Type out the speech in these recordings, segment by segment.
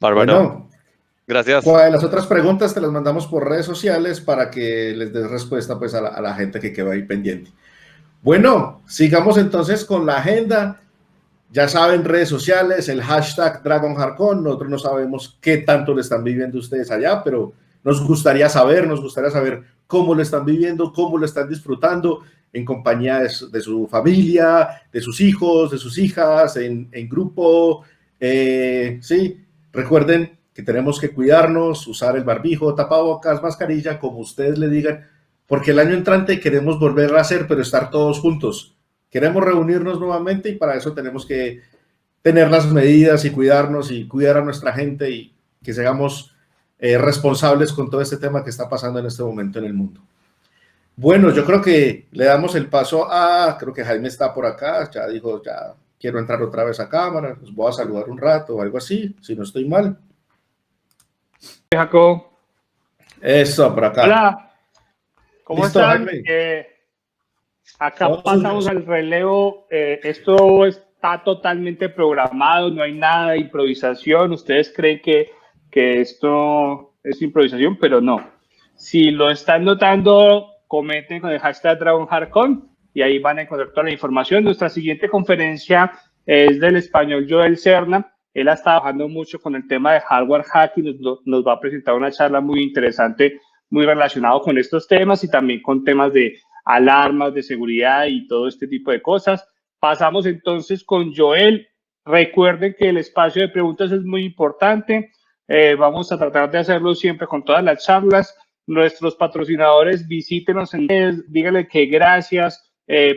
Bárbaro. Bueno, Gracias. las otras preguntas te las mandamos por redes sociales para que les des respuesta pues a la gente que quedó ahí pendiente. Bueno, sigamos entonces con la agenda. Ya saben, redes sociales, el hashtag DragonHarcon. Nosotros no sabemos qué tanto lo están viviendo ustedes allá, pero nos gustaría saber cómo lo están viviendo, cómo lo están disfrutando en compañía de su familia, de sus hijos, de sus hijas, en grupo. Sí, recuerden que tenemos que cuidarnos, usar el barbijo, tapabocas, mascarilla, como ustedes le digan, porque el año entrante queremos volver a hacer, pero estar todos juntos. Queremos reunirnos nuevamente y para eso tenemos que tener las medidas y cuidarnos y cuidar a nuestra gente y que seamos responsables con todo este tema que está pasando en este momento en el mundo. Bueno, yo creo que le damos el paso creo que Jaime está por acá, ya dijo, ya quiero entrar otra vez a cámara, los voy a saludar un rato o algo así, si no estoy mal. Jacob. Eso, por acá. Hola, ¿cómo ¿Listo, están? Jaime? Acá todos pasamos al relevo. Esto está totalmente programado, no hay nada de improvisación. Ustedes creen que esto es improvisación, pero no. Si lo están notando, comenten con el hashtag DragonHarcon y ahí van a encontrar toda la información. Nuestra siguiente conferencia es del español Joel Serna. Él ha estado trabajando mucho con el tema de hardware hacking. Nos va a presentar una charla muy interesante, muy relacionado con estos temas y también con temas de alarmas de seguridad y todo este tipo de cosas. Pasamos entonces con Joel. Recuerden que el espacio de preguntas es muy importante. Vamos a tratar de hacerlo siempre con todas las charlas. Nuestros patrocinadores, visítenos en redes, díganle que gracias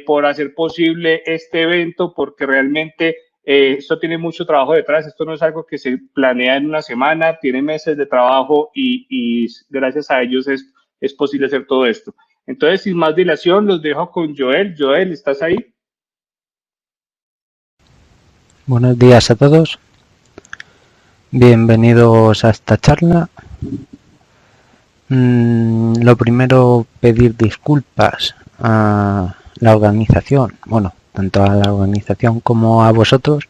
por hacer posible este evento, porque realmente esto tiene mucho trabajo detrás. Esto no es algo que se planea en una semana, tiene meses de trabajo y gracias a ellos es posible hacer todo esto. Entonces, sin más dilación, los dejo con Joel. Joel, ¿estás ahí? Buenos días a todos. Bienvenidos a esta charla. Lo primero, pedir disculpas a la organización, bueno, tanto a la organización como a vosotros,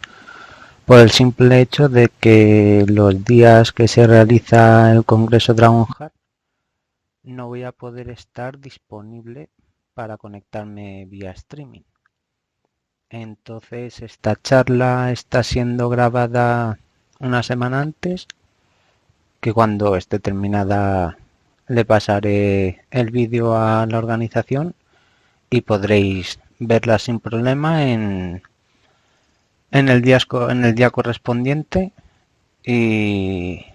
por el simple hecho de que los días que se realiza el Congreso DragonHeart no voy a poder estar disponible para conectarme vía streaming. Entonces esta charla está siendo grabada una semana antes, que cuando esté terminada le pasaré el vídeo a la organización y podréis verla sin problema en el día correspondiente y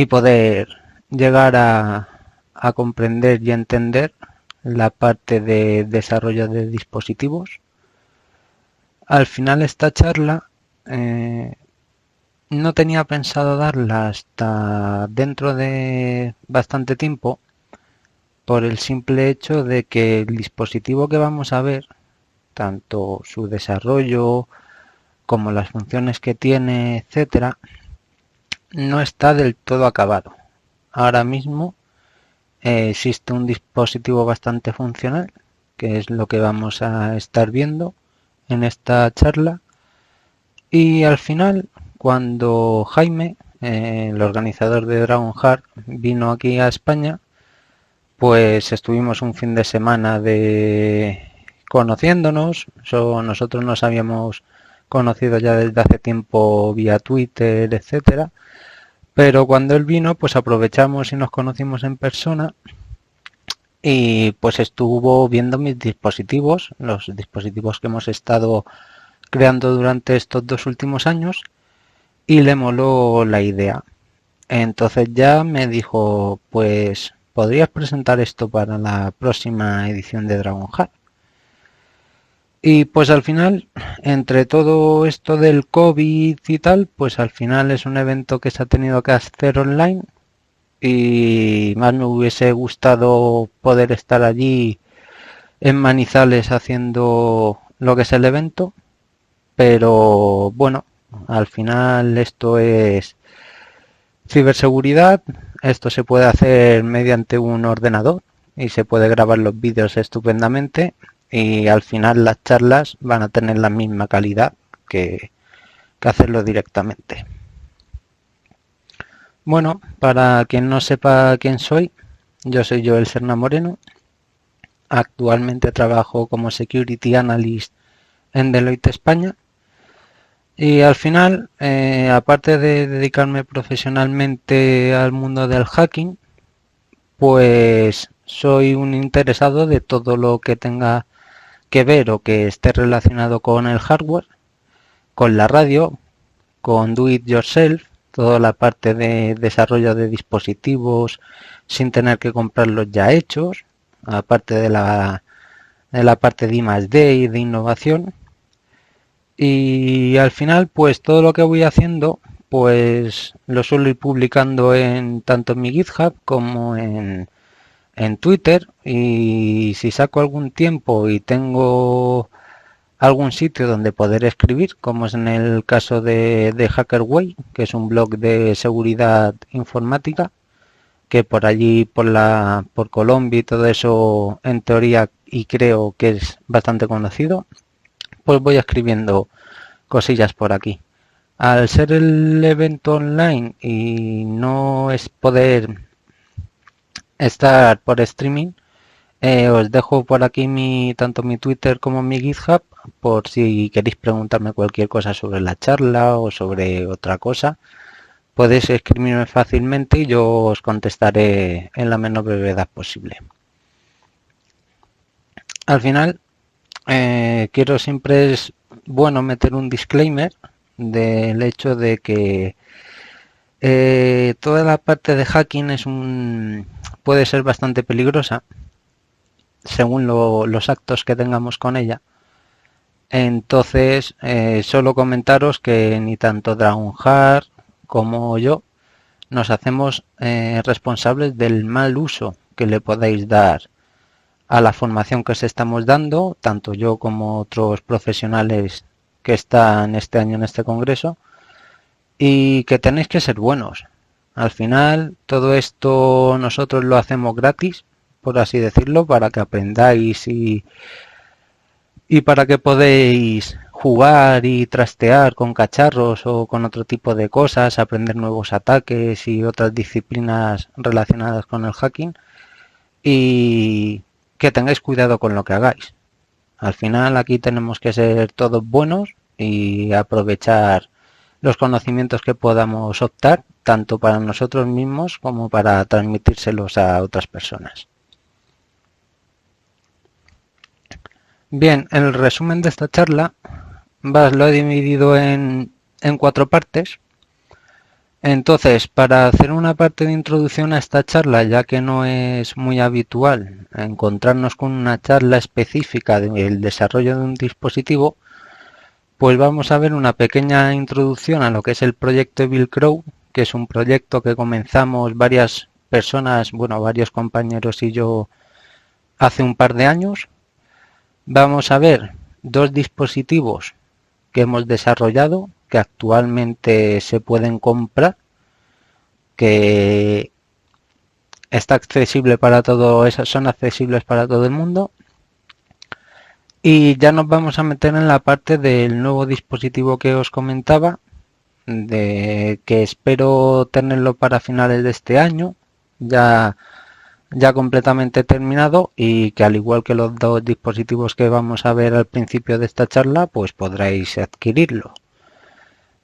poder llegar a comprender y entender la parte de desarrollo de dispositivos. Al final esta charla no tenía pensado darla hasta dentro de bastante tiempo, por el simple hecho de que el dispositivo que vamos a ver, tanto su desarrollo como las funciones que tiene, etcétera, no está del todo acabado. Ahora mismo existe un dispositivo bastante funcional, que es lo que vamos a estar viendo en esta charla, y al final, cuando Jaime, el organizador de DragonHeart, vino aquí a España, pues estuvimos un fin de semana de conociéndonos. Nosotros nos habíamos conocido ya desde hace tiempo vía Twitter, etcétera, pero cuando él vino, pues aprovechamos y nos conocimos en persona y pues estuvo viendo mis dispositivos, los dispositivos que hemos estado creando durante estos 2 últimos años, y le moló la idea. Entonces ya me dijo, pues podrías presentar esto para la próxima edición de DragonHeart. Y pues al final, entre todo esto del COVID y tal, pues al final es un evento que se ha tenido que hacer online y más me hubiese gustado poder estar allí en Manizales haciendo lo que es el evento, pero bueno, al final esto es ciberseguridad, esto se puede hacer mediante un ordenador y se puede grabar los vídeos estupendamente y al final las charlas van a tener la misma calidad que hacerlo directamente. Bueno, para quien no sepa quién soy, yo soy Joel Serna Moreno. Actualmente trabajo como Security Analyst en Deloitte España. Y al final, aparte de dedicarme profesionalmente al mundo del hacking, pues soy un interesado de todo lo que tenga que ver o que esté relacionado con el hardware, con la radio, con do it yourself, toda la parte de desarrollo de dispositivos sin tener que comprarlos ya hechos, aparte de la parte de I+D y de innovación. Y al final, pues todo lo que voy haciendo, pues lo suelo ir publicando en tanto en mi GitHub como en Twitter. Y si saco algún tiempo y tengo algún sitio donde poder escribir, como es en el caso de HackerWay, que es un blog de seguridad informática, que por allí, por Colombia y todo eso, en teoría, y creo que es bastante conocido, pues voy escribiendo cosillas por aquí. Al ser el evento online y no es poder estar por streaming, os dejo por aquí tanto mi Twitter como mi GitHub por si queréis preguntarme cualquier cosa sobre la charla o sobre otra cosa. Podéis escribirme fácilmente y yo os contestaré en la menor brevedad posible. Al final, quiero siempre es bueno meter un disclaimer del hecho de que toda la parte de hacking puede ser bastante peligrosa según los actos que tengamos con ella. Entonces, solo comentaros que ni tanto Dragonheart como yo nos hacemos responsables del mal uso que le podáis dar a la formación que os estamos dando, tanto yo como otros profesionales que están este año en este congreso, y que tenéis que ser buenos. Al final, todo esto nosotros lo hacemos gratis, por así decirlo, para que aprendáis y para que podéis jugar y trastear con cacharros o con otro tipo de cosas, aprender nuevos ataques y otras disciplinas relacionadas con el hacking, y que tengáis cuidado con lo que hagáis. Al final aquí tenemos que ser todos buenos y aprovechar los conocimientos que podamos optar, tanto para nosotros mismos como para transmitírselos a otras personas. Bien, el resumen de esta charla lo he dividido en 4 partes. Entonces, para hacer una parte de introducción a esta charla, ya que no es muy habitual encontrarnos con una charla específica del desarrollo de un dispositivo, pues vamos a ver una pequeña introducción a lo que es el proyecto Evil Crow, que es un proyecto que comenzamos varias personas, bueno, varios compañeros y yo hace un par de años. Vamos a ver 2 dispositivos que hemos desarrollado, que actualmente se pueden comprar, que está accesible para todo, son accesibles para todo el mundo. Y ya nos vamos a meter en la parte del nuevo dispositivo que os comentaba, de que espero tenerlo para finales de este año, ya completamente terminado, y que al igual que los 2 dispositivos que vamos a ver al principio de esta charla, pues podréis adquirirlo.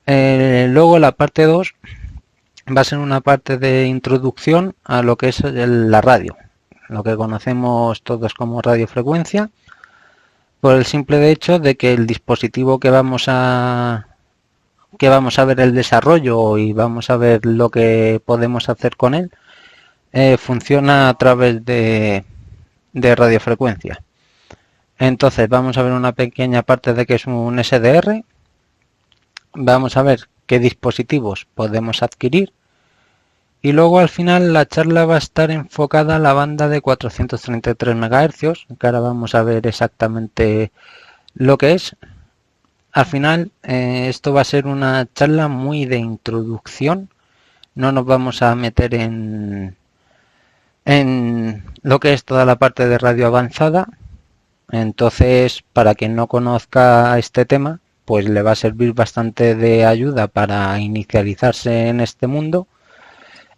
Luego la parte 2 va a ser una parte de introducción a lo que es la radio, lo que conocemos todos como radiofrecuencia, por el simple hecho de que el dispositivo que vamos a ver el desarrollo y vamos a ver lo que podemos hacer con él, funciona a través de radiofrecuencia. Entonces vamos a ver una pequeña parte de que es un SDR, vamos a ver qué dispositivos podemos adquirir, y luego al final la charla va a estar enfocada a la banda de 433 MHz, que ahora vamos a ver exactamente lo que es. Al final esto va a ser una charla muy de introducción, no nos vamos a meter en lo que es toda la parte de radio avanzada. Entonces, para quien no conozca este tema, pues le va a servir bastante de ayuda para inicializarse en este mundo.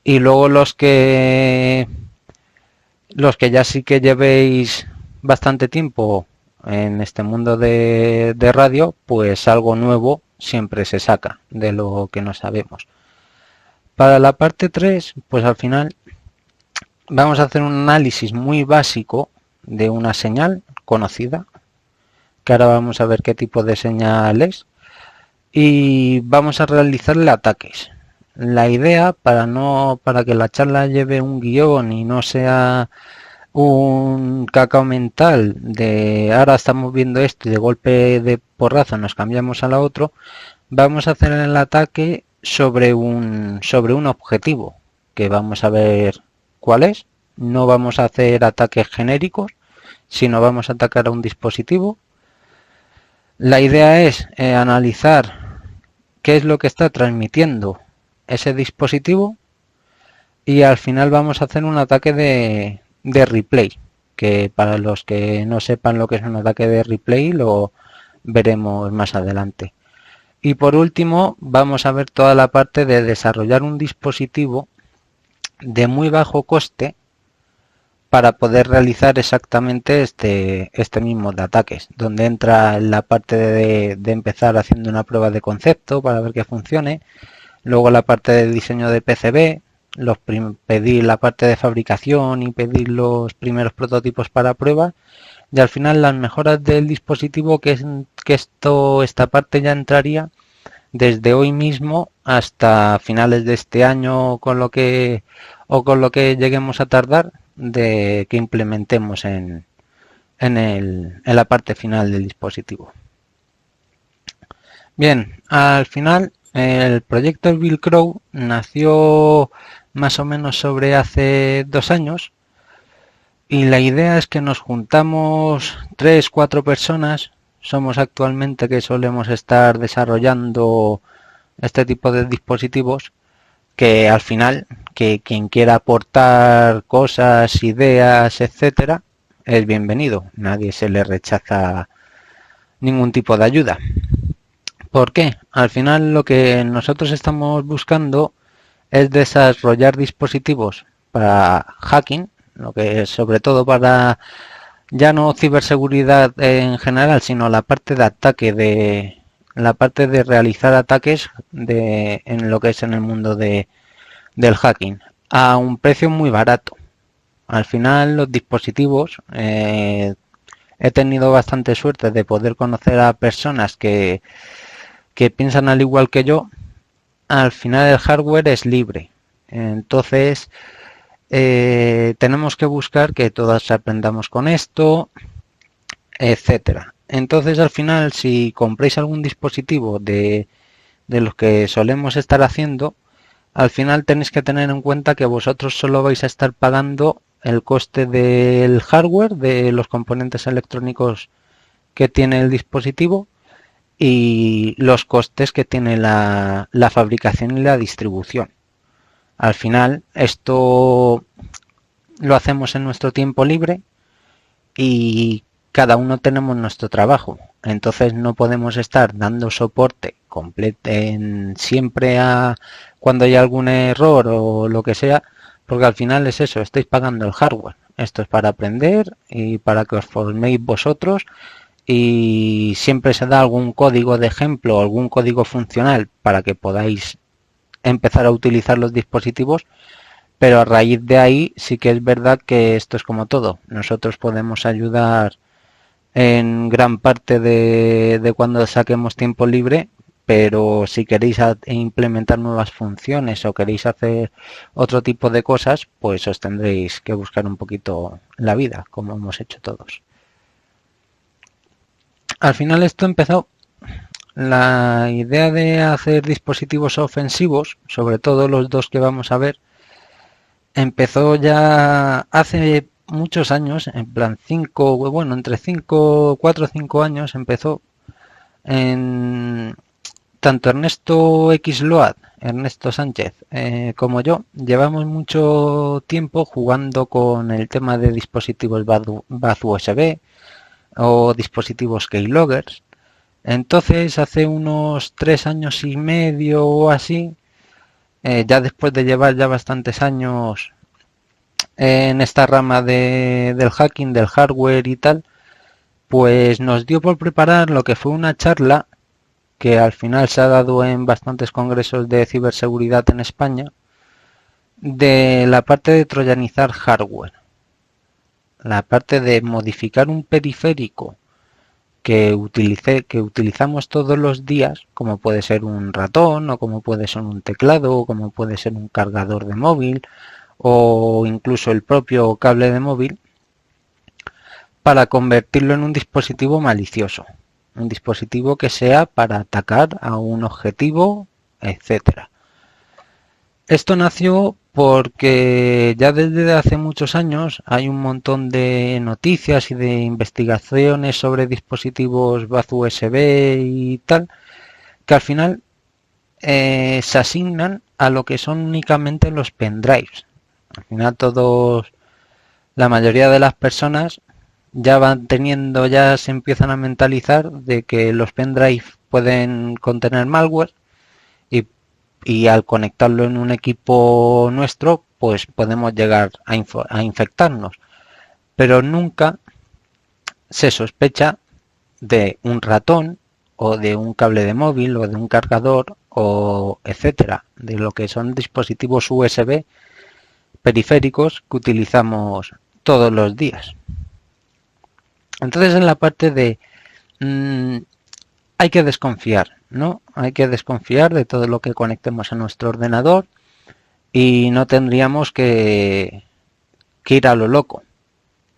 Y luego los que ya sí que llevéis bastante tiempo en este mundo de radio, pues algo nuevo siempre se saca de lo que no sabemos. Para la parte 3, pues al final vamos a hacer un análisis muy básico de una señal conocida, que ahora vamos a ver qué tipo de señal es, y vamos a realizarle ataques. La idea, para que la charla lleve un guión y no sea un cacao mental de ahora estamos viendo esto y de golpe de porrazo nos cambiamos a la otro, vamos a hacer el ataque sobre un objetivo que vamos a ver cuál es. No vamos a hacer ataques genéricos, sino vamos a atacar a un dispositivo. La idea es analizar qué es lo que está transmitiendo ese dispositivo y al final vamos a hacer un ataque de replay, que para los que no sepan lo que es un ataque de replay lo veremos más adelante. Y por último vamos a ver toda la parte de desarrollar un dispositivo de muy bajo coste para poder realizar exactamente este mismo de ataques, donde entra la parte de empezar haciendo una prueba de concepto para ver que funcione, luego la parte de diseño de PCB, pedir la parte de fabricación y pedir los primeros prototipos para prueba, y al final las mejoras del dispositivo, que esta parte ya entraría desde hoy mismo hasta finales de este año, con lo que lleguemos a tardar de que implementemos en la parte final del dispositivo. Bien, al final el proyecto Bill Crow nació más o menos sobre hace 2 años y la idea es que nos juntamos 3-4 personas. Somos actualmente que solemos estar desarrollando este tipo de dispositivos, que al final que quien quiera aportar cosas, ideas, etcétera, es bienvenido. Nadie se le rechaza ningún tipo de ayuda. ¿Por qué? Al final lo que nosotros estamos buscando es desarrollar dispositivos para hacking, lo que es sobre todo para ya no ciberseguridad en general, sino la parte de ataque, la parte de realizar ataques en lo que es en el mundo del hacking, a un precio muy barato. Al final los dispositivos, he tenido bastante suerte de poder conocer a personas que piensan al igual que yo. Al final el hardware es libre, entonces tenemos que buscar que todos aprendamos con esto, etcétera. Entonces al final, si compráis algún dispositivo de los que solemos estar haciendo, al final tenéis que tener en cuenta que vosotros solo vais a estar pagando el coste del hardware, de los componentes electrónicos que tiene el dispositivo y los costes que tiene la fabricación y la distribución. Al final esto lo hacemos en nuestro tiempo libre y cada uno tenemos nuestro trabajo, entonces no podemos estar dando soporte completo siempre cuando hay algún error o lo que sea, porque al final es eso, estáis pagando el hardware. Esto es para aprender y para que os forméis vosotros, y siempre se da algún código de ejemplo, algún código funcional para que podáis empezar a utilizar los dispositivos, pero a raíz de ahí sí que es verdad que esto es como todo. Nosotros podemos ayudar en gran parte de cuando saquemos tiempo libre, pero si queréis implementar nuevas funciones o queréis hacer otro tipo de cosas, pues os tendréis que buscar un poquito la vida, como hemos hecho todos. Al final esto empezó, la idea de hacer dispositivos ofensivos, sobre todo los dos que vamos a ver, empezó ya hace muchos años, en plan entre 4 o 5 años empezó. Tanto Ernesto Sánchez, como yo, llevamos mucho tiempo jugando con el tema de dispositivos Baz USB o dispositivos keyloggers. Entonces, hace unos 3 años y medio o así, ya después de llevar ya bastantes años en esta rama del hacking, del hardware y tal, pues nos dio por preparar lo que fue una charla que al final se ha dado en bastantes congresos de ciberseguridad en España, de la parte de troyanizar hardware, la parte de modificar un periférico que utilizamos todos los días, como puede ser un ratón, o como puede ser un teclado, o como puede ser un cargador de móvil, o incluso el propio cable de móvil, para convertirlo en un dispositivo malicioso, un dispositivo que sea para atacar a un objetivo, etcétera. Esto nació porque ya desde hace muchos años hay un montón de noticias y de investigaciones sobre dispositivos Baz USB y tal, que al final se asignan a lo que son únicamente los pendrives. Al final la mayoría de las personas ya van teniendo, ya se empiezan a mentalizar de que los pendrive pueden contener malware y al conectarlo en un equipo nuestro, pues podemos llegar a infectarnos. Pero nunca se sospecha de un ratón o de un cable de móvil o de un cargador o etcétera, de lo que son dispositivos USB periféricos que utilizamos todos los días. Entonces en la parte de hay que desconfiar, ¿no? Hay que desconfiar de todo lo que conectemos a nuestro ordenador y no tendríamos que ir a lo loco,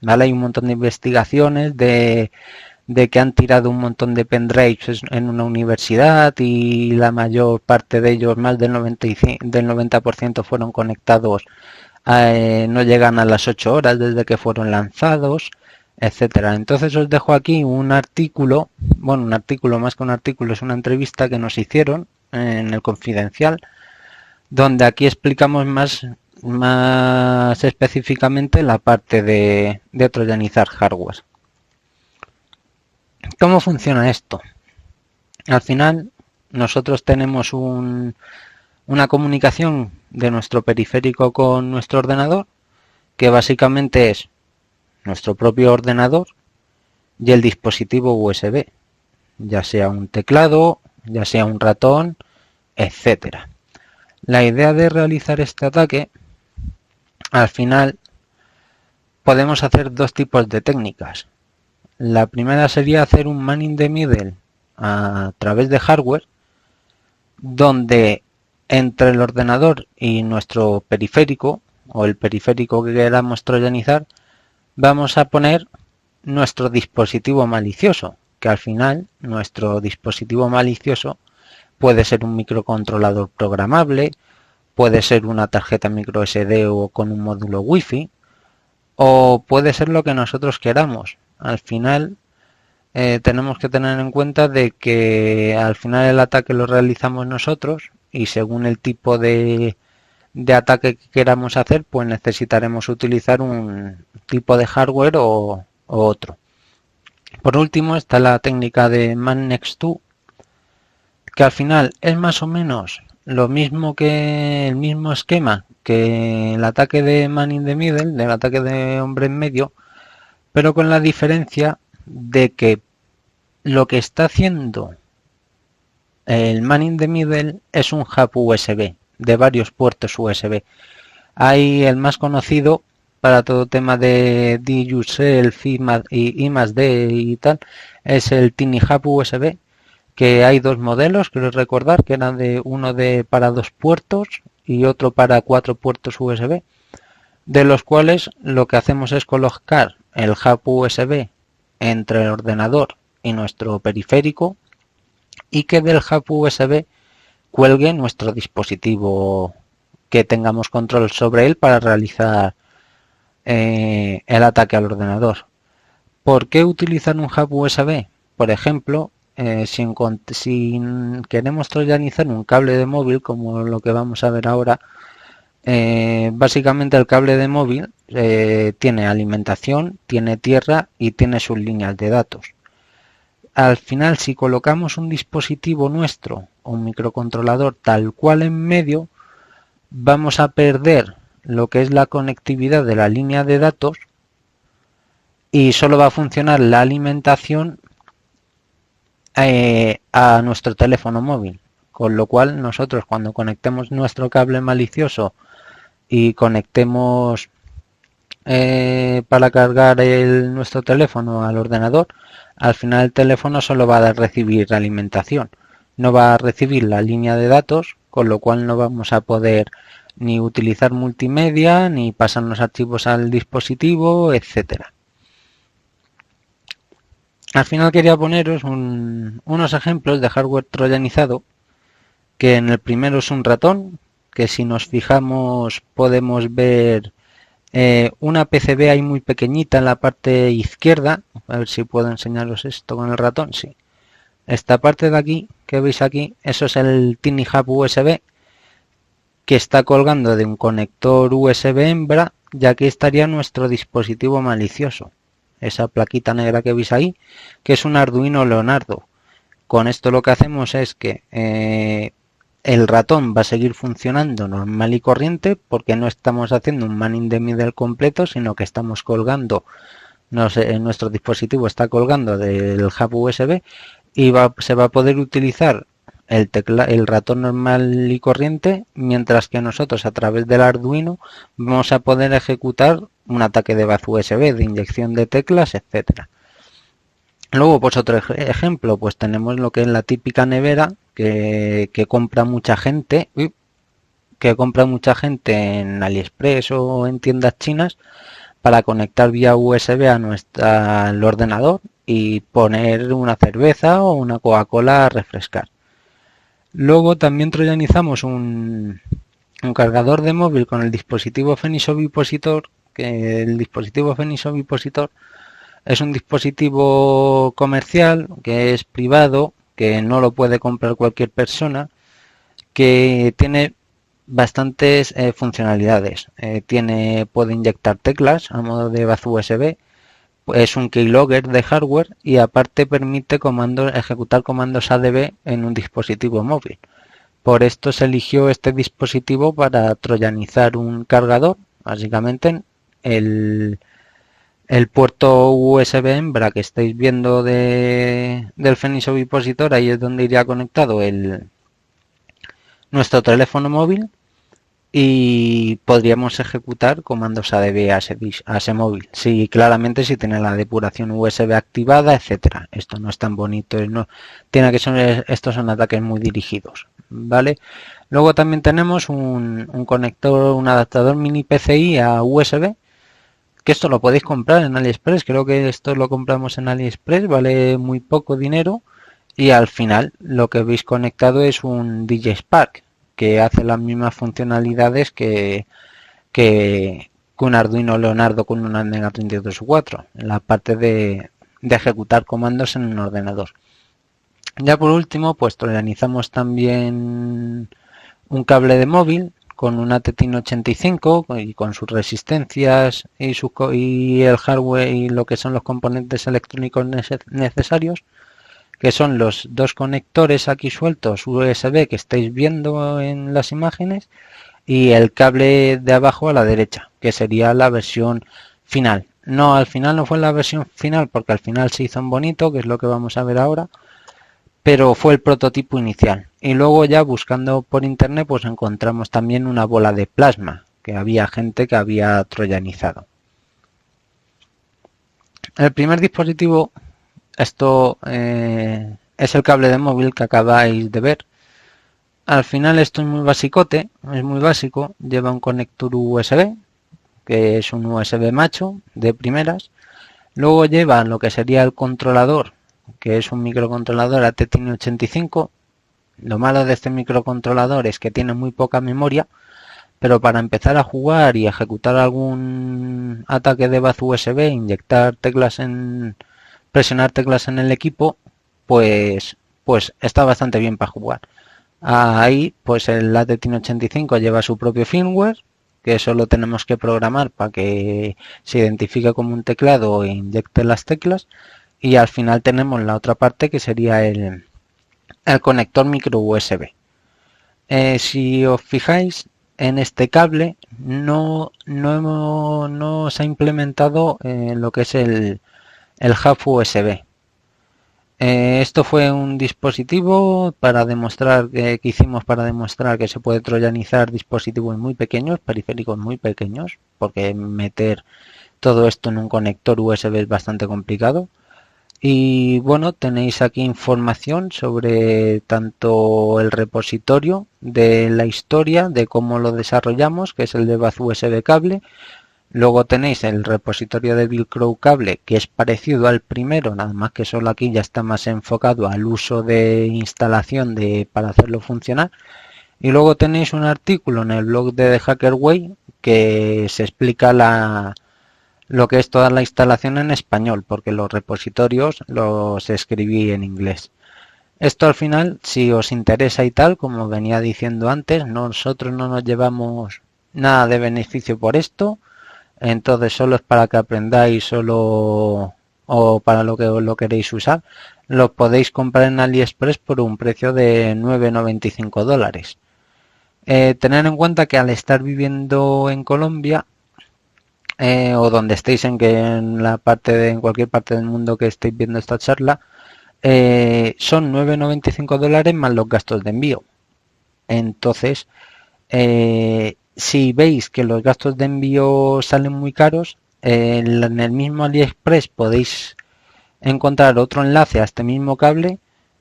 ¿vale? Hay un montón de investigaciones de que han tirado un montón de pendrives en una universidad y la mayor parte de ellos, más del 90% fueron conectados, no llegan a las 8 horas desde que fueron lanzados, etcétera. Entonces os dejo aquí un artículo, bueno, un artículo más que un artículo, es una entrevista que nos hicieron en el Confidencial, donde aquí explicamos más específicamente la parte de troyanizar hardware. ¿Cómo funciona esto? Al final nosotros tenemos una comunicación de nuestro periférico con nuestro ordenador, que básicamente es nuestro propio ordenador y el dispositivo USB, ya sea un teclado, ya sea un ratón, etcétera. La idea de realizar este ataque, al final podemos hacer dos tipos de técnicas. La primera sería hacer un man in the middle a través de hardware, donde entre el ordenador y nuestro periférico, o el periférico que queramos troyanizar, vamos a poner nuestro dispositivo malicioso, que al final nuestro dispositivo malicioso puede ser un microcontrolador programable, puede ser una tarjeta micro SD o con un módulo Wi-Fi, o puede ser lo que nosotros queramos. Al final tenemos que tener en cuenta de que al final el ataque lo realizamos nosotros y según el tipo de ataque que queramos hacer, pues necesitaremos utilizar un tipo de hardware o otro. Por último está la técnica de Man Next To, que al final es más o menos lo mismo que el mismo esquema que el ataque de Man in the Middle, del ataque de hombre en medio, pero con la diferencia de que lo que está haciendo el Man in the Middle es un hub USB de varios puertos USB. Hay el más conocido para todo tema de D-Yourself y I+D y tal, es el Tiny Hub USB, que hay dos modelos, quiero recordar, que eran uno para 2 puertos y otro para 4 puertos USB, de los cuales lo que hacemos es colocar el hub USB entre el ordenador y nuestro periférico y que del hub USB cuelgue nuestro dispositivo que tengamos control sobre él para realizar el ataque al ordenador. ¿Por qué utilizar un hub USB? Por ejemplo, si queremos troyanizar un cable de móvil, como lo que vamos a ver ahora, básicamente el cable de móvil tiene alimentación, tiene tierra y tiene sus líneas de datos. Al final, si colocamos un dispositivo nuestro, un microcontrolador tal cual en medio, vamos a perder lo que es la conectividad de la línea de datos y solo va a funcionar la alimentación a nuestro teléfono móvil. Con lo cual nosotros cuando conectemos nuestro cable malicioso y conectemos para cargar nuestro teléfono al ordenador, al final el teléfono solo va a recibir alimentación, no va a recibir la línea de datos, con lo cual no vamos a poder ni utilizar multimedia, ni pasarnos archivos al dispositivo, etcétera. Al final quería poneros unos ejemplos de hardware troyanizado, que en el primero es un ratón, que si nos fijamos podemos ver una PCB ahí muy pequeñita en la parte izquierda. A ver si puedo enseñaros esto con el ratón. Sí. Esta parte de aquí, que veis aquí, eso es el Tiny Hub USB, que está colgando de un conector USB hembra, ya que estaría nuestro dispositivo malicioso. Esa plaquita negra que veis ahí, que es un Arduino Leonardo. Con esto lo que hacemos es que el ratón va a seguir funcionando normal y corriente, porque no estamos haciendo un man in the middle completo, sino que estamos colgando, nuestro dispositivo está colgando del hub USB y se va a poder utilizar el ratón normal y corriente, mientras que nosotros a través del Arduino vamos a poder ejecutar un ataque de bus USB, de inyección de teclas, etcétera. Luego, pues otro ejemplo, pues tenemos lo que es la típica nevera que compra mucha gente, en AliExpress o en tiendas chinas, para conectar vía USB al ordenador y poner una cerveza o una Coca-Cola a refrescar. Luego también troyanizamos un cargador de móvil con el dispositivo Fenix Ovipositor, que el dispositivo Fenix Ovipositor es un dispositivo comercial que es privado, que no lo puede comprar cualquier persona, que tiene bastantes funcionalidades. Puede inyectar teclas a modo de bus USB, es un keylogger de hardware y aparte permite ejecutar comandos ADB en un dispositivo móvil. Por esto se eligió este dispositivo para troyanizar un cargador, básicamente el puerto USB hembra que estáis viendo del Fenix Ovipositor, ahí es donde iría conectado nuestro teléfono móvil y podríamos ejecutar comandos ADB a ese móvil. Sí, claramente si tiene la depuración USB activada, etcétera. Esto no es tan bonito, estos son ataques muy dirigidos, ¿vale? Luego también tenemos un conector, un adaptador mini PCI a USB, que esto lo podéis comprar en AliExpress. Creo que esto lo compramos en AliExpress, vale muy poco dinero y al final lo que veis conectado es un DJ Spark, que hace las mismas funcionalidades que un Arduino Leonardo con una Mega 32U4 en la parte de ejecutar comandos en un ordenador. Ya por último, pues troyanizamos también un cable de móvil con un ATtiny85 y con sus resistencias y el hardware y lo que son los componentes electrónicos necesarios, que son los dos conectores aquí sueltos USB que estáis viendo en las imágenes y el cable de abajo a la derecha, que sería la versión final. No, al final no fue la versión final, porque al final se hizo en bonito, que es lo que vamos a ver ahora, pero fue el prototipo inicial. Y luego ya buscando por internet pues encontramos también una bola de plasma, que había gente que había troyanizado. El primer dispositivo, esto es el cable de móvil que acabáis de ver. Al final esto es muy basicote, es muy básico, lleva un conector USB, que es un USB macho de primeras. Luego lleva lo que sería el controlador, que es un microcontrolador ATtiny85. Lo malo de este microcontrolador es que tiene muy poca memoria, pero para empezar a jugar y ejecutar algún ataque de bus USB, presionar teclas en el equipo, pues está bastante bien para jugar. Ahí pues el ATtiny85 lleva su propio firmware, que solo tenemos que programar para que se identifique como un teclado e inyecte las teclas, y al final tenemos la otra parte que sería el conector micro USB. Si os fijáis, en este cable no se ha implementado lo que es el hub USB. Esto fue un dispositivo para demostrar que hicimos para demostrar que se puede troyanizar dispositivos muy pequeños, periféricos muy pequeños, porque meter todo esto en un conector USB es bastante complicado. Y bueno, tenéis aquí información sobre tanto el repositorio de la historia, de cómo lo desarrollamos, que es el de Baz USB Cable. Luego tenéis el repositorio de Velcro Cable, que es parecido al primero, nada más que solo aquí ya está más enfocado al uso de instalación para hacerlo funcionar. Y luego tenéis un artículo en el blog de The Hacker Way que se explica lo que es toda la instalación en español, porque los repositorios los escribí en inglés. Esto al final, si os interesa y tal, como venía diciendo antes, nosotros no nos llevamos nada de beneficio por esto, entonces solo es para que aprendáis solo o para lo que lo queréis usar. Lo podéis comprar en AliExpress por un precio de $9,95. Tener en cuenta que al estar viviendo en Colombia, o donde estéis en cualquier parte del mundo que estéis viendo esta charla, son $9,95 más los gastos de envío. Entonces, si veis que los gastos de envío salen muy caros, en el mismo AliExpress podéis encontrar otro enlace a este mismo cable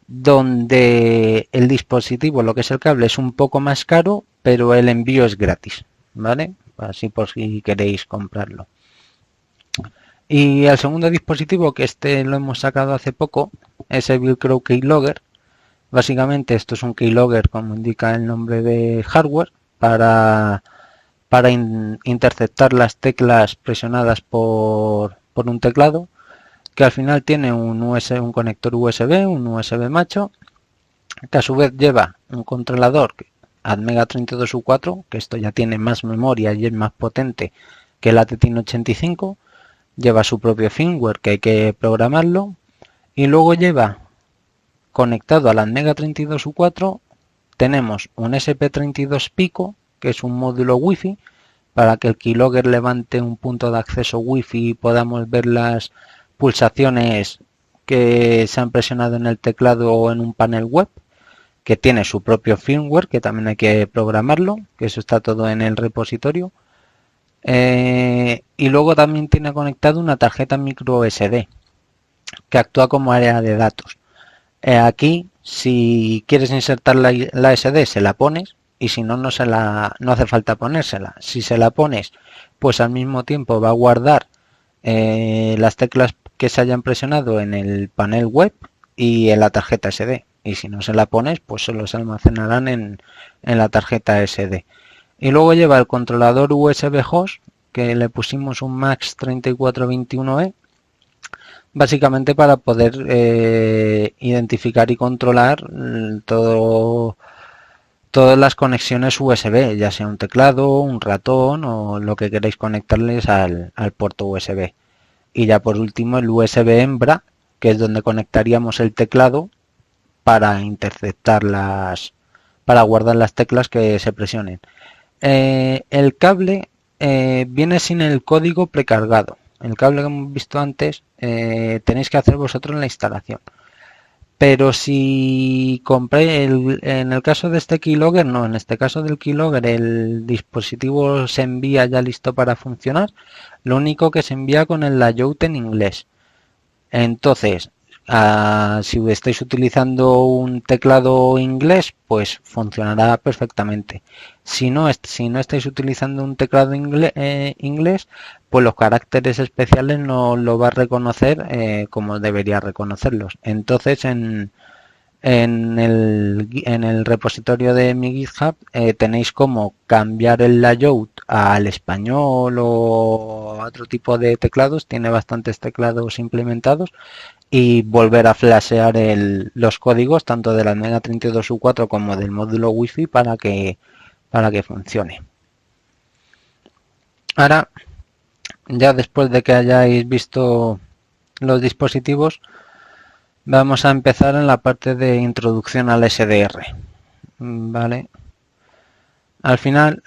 donde el dispositivo, lo que es el cable, es un poco más caro, pero el envío es gratis, ¿vale? Así por si queréis comprarlo. Y el segundo dispositivo, que este lo hemos sacado hace poco, es el Velcro Keylogger. Básicamente esto es un keylogger, como indica el nombre de hardware, para interceptar las teclas presionadas por un teclado, que al final tiene un conector USB, un USB macho, que a su vez lleva un controlador Atmega32U4, que esto ya tiene más memoria y es más potente que el ATTIN85, lleva su propio firmware que hay que programarlo, y luego lleva conectado al Atmega32U4 tenemos un SP32 Pico, que es un módulo Wi-Fi, para que el keylogger levante un punto de acceso Wi-Fi y podamos ver las pulsaciones que se han presionado en el teclado o en un panel web, que tiene su propio firmware, que también hay que programarlo, que eso está todo en el repositorio. Y luego también tiene conectado una tarjeta micro SD, que actúa como área de datos. Aquí, si quieres insertar la SD, se la pones, y si no, no hace falta ponérsela. Si se la pones, pues al mismo tiempo va a guardar las teclas que se hayan presionado en el panel web y en la tarjeta SD. Y si no se la pones, pues solo se almacenarán en la tarjeta SD. Y luego lleva el controlador USB host, que le pusimos un Max 3421E, básicamente para poder identificar y controlar todas las conexiones USB, ya sea un teclado, un ratón o lo que queráis conectarles al puerto USB. Y ya por último el USB hembra, que es donde conectaríamos el teclado para interceptar para guardar las teclas que se presionen. El cable viene sin el código precargado. El cable que hemos visto antes tenéis que hacer vosotros la instalación. Pero si compré en el caso de este keylogger, no, en este caso del keylogger el dispositivo se envía ya listo para funcionar. Lo único que se envía con el layout en inglés. Entonces, si estáis utilizando un teclado inglés, pues funcionará perfectamente. Si no estáis utilizando un teclado inglés, pues los caracteres especiales no lo va a reconocer como debería reconocerlos. Entonces, en el repositorio de mi GitHub tenéis como cambiar el layout al español o a otro tipo de teclados. Tiene bastantes teclados implementados, y volver a flashear los códigos tanto de la Atmega32U4 como del módulo Wi-Fi para que funcione. Ahora, ya después de que hayáis visto los dispositivos, vamos a empezar en la parte de introducción al SDR. Vale. Al final,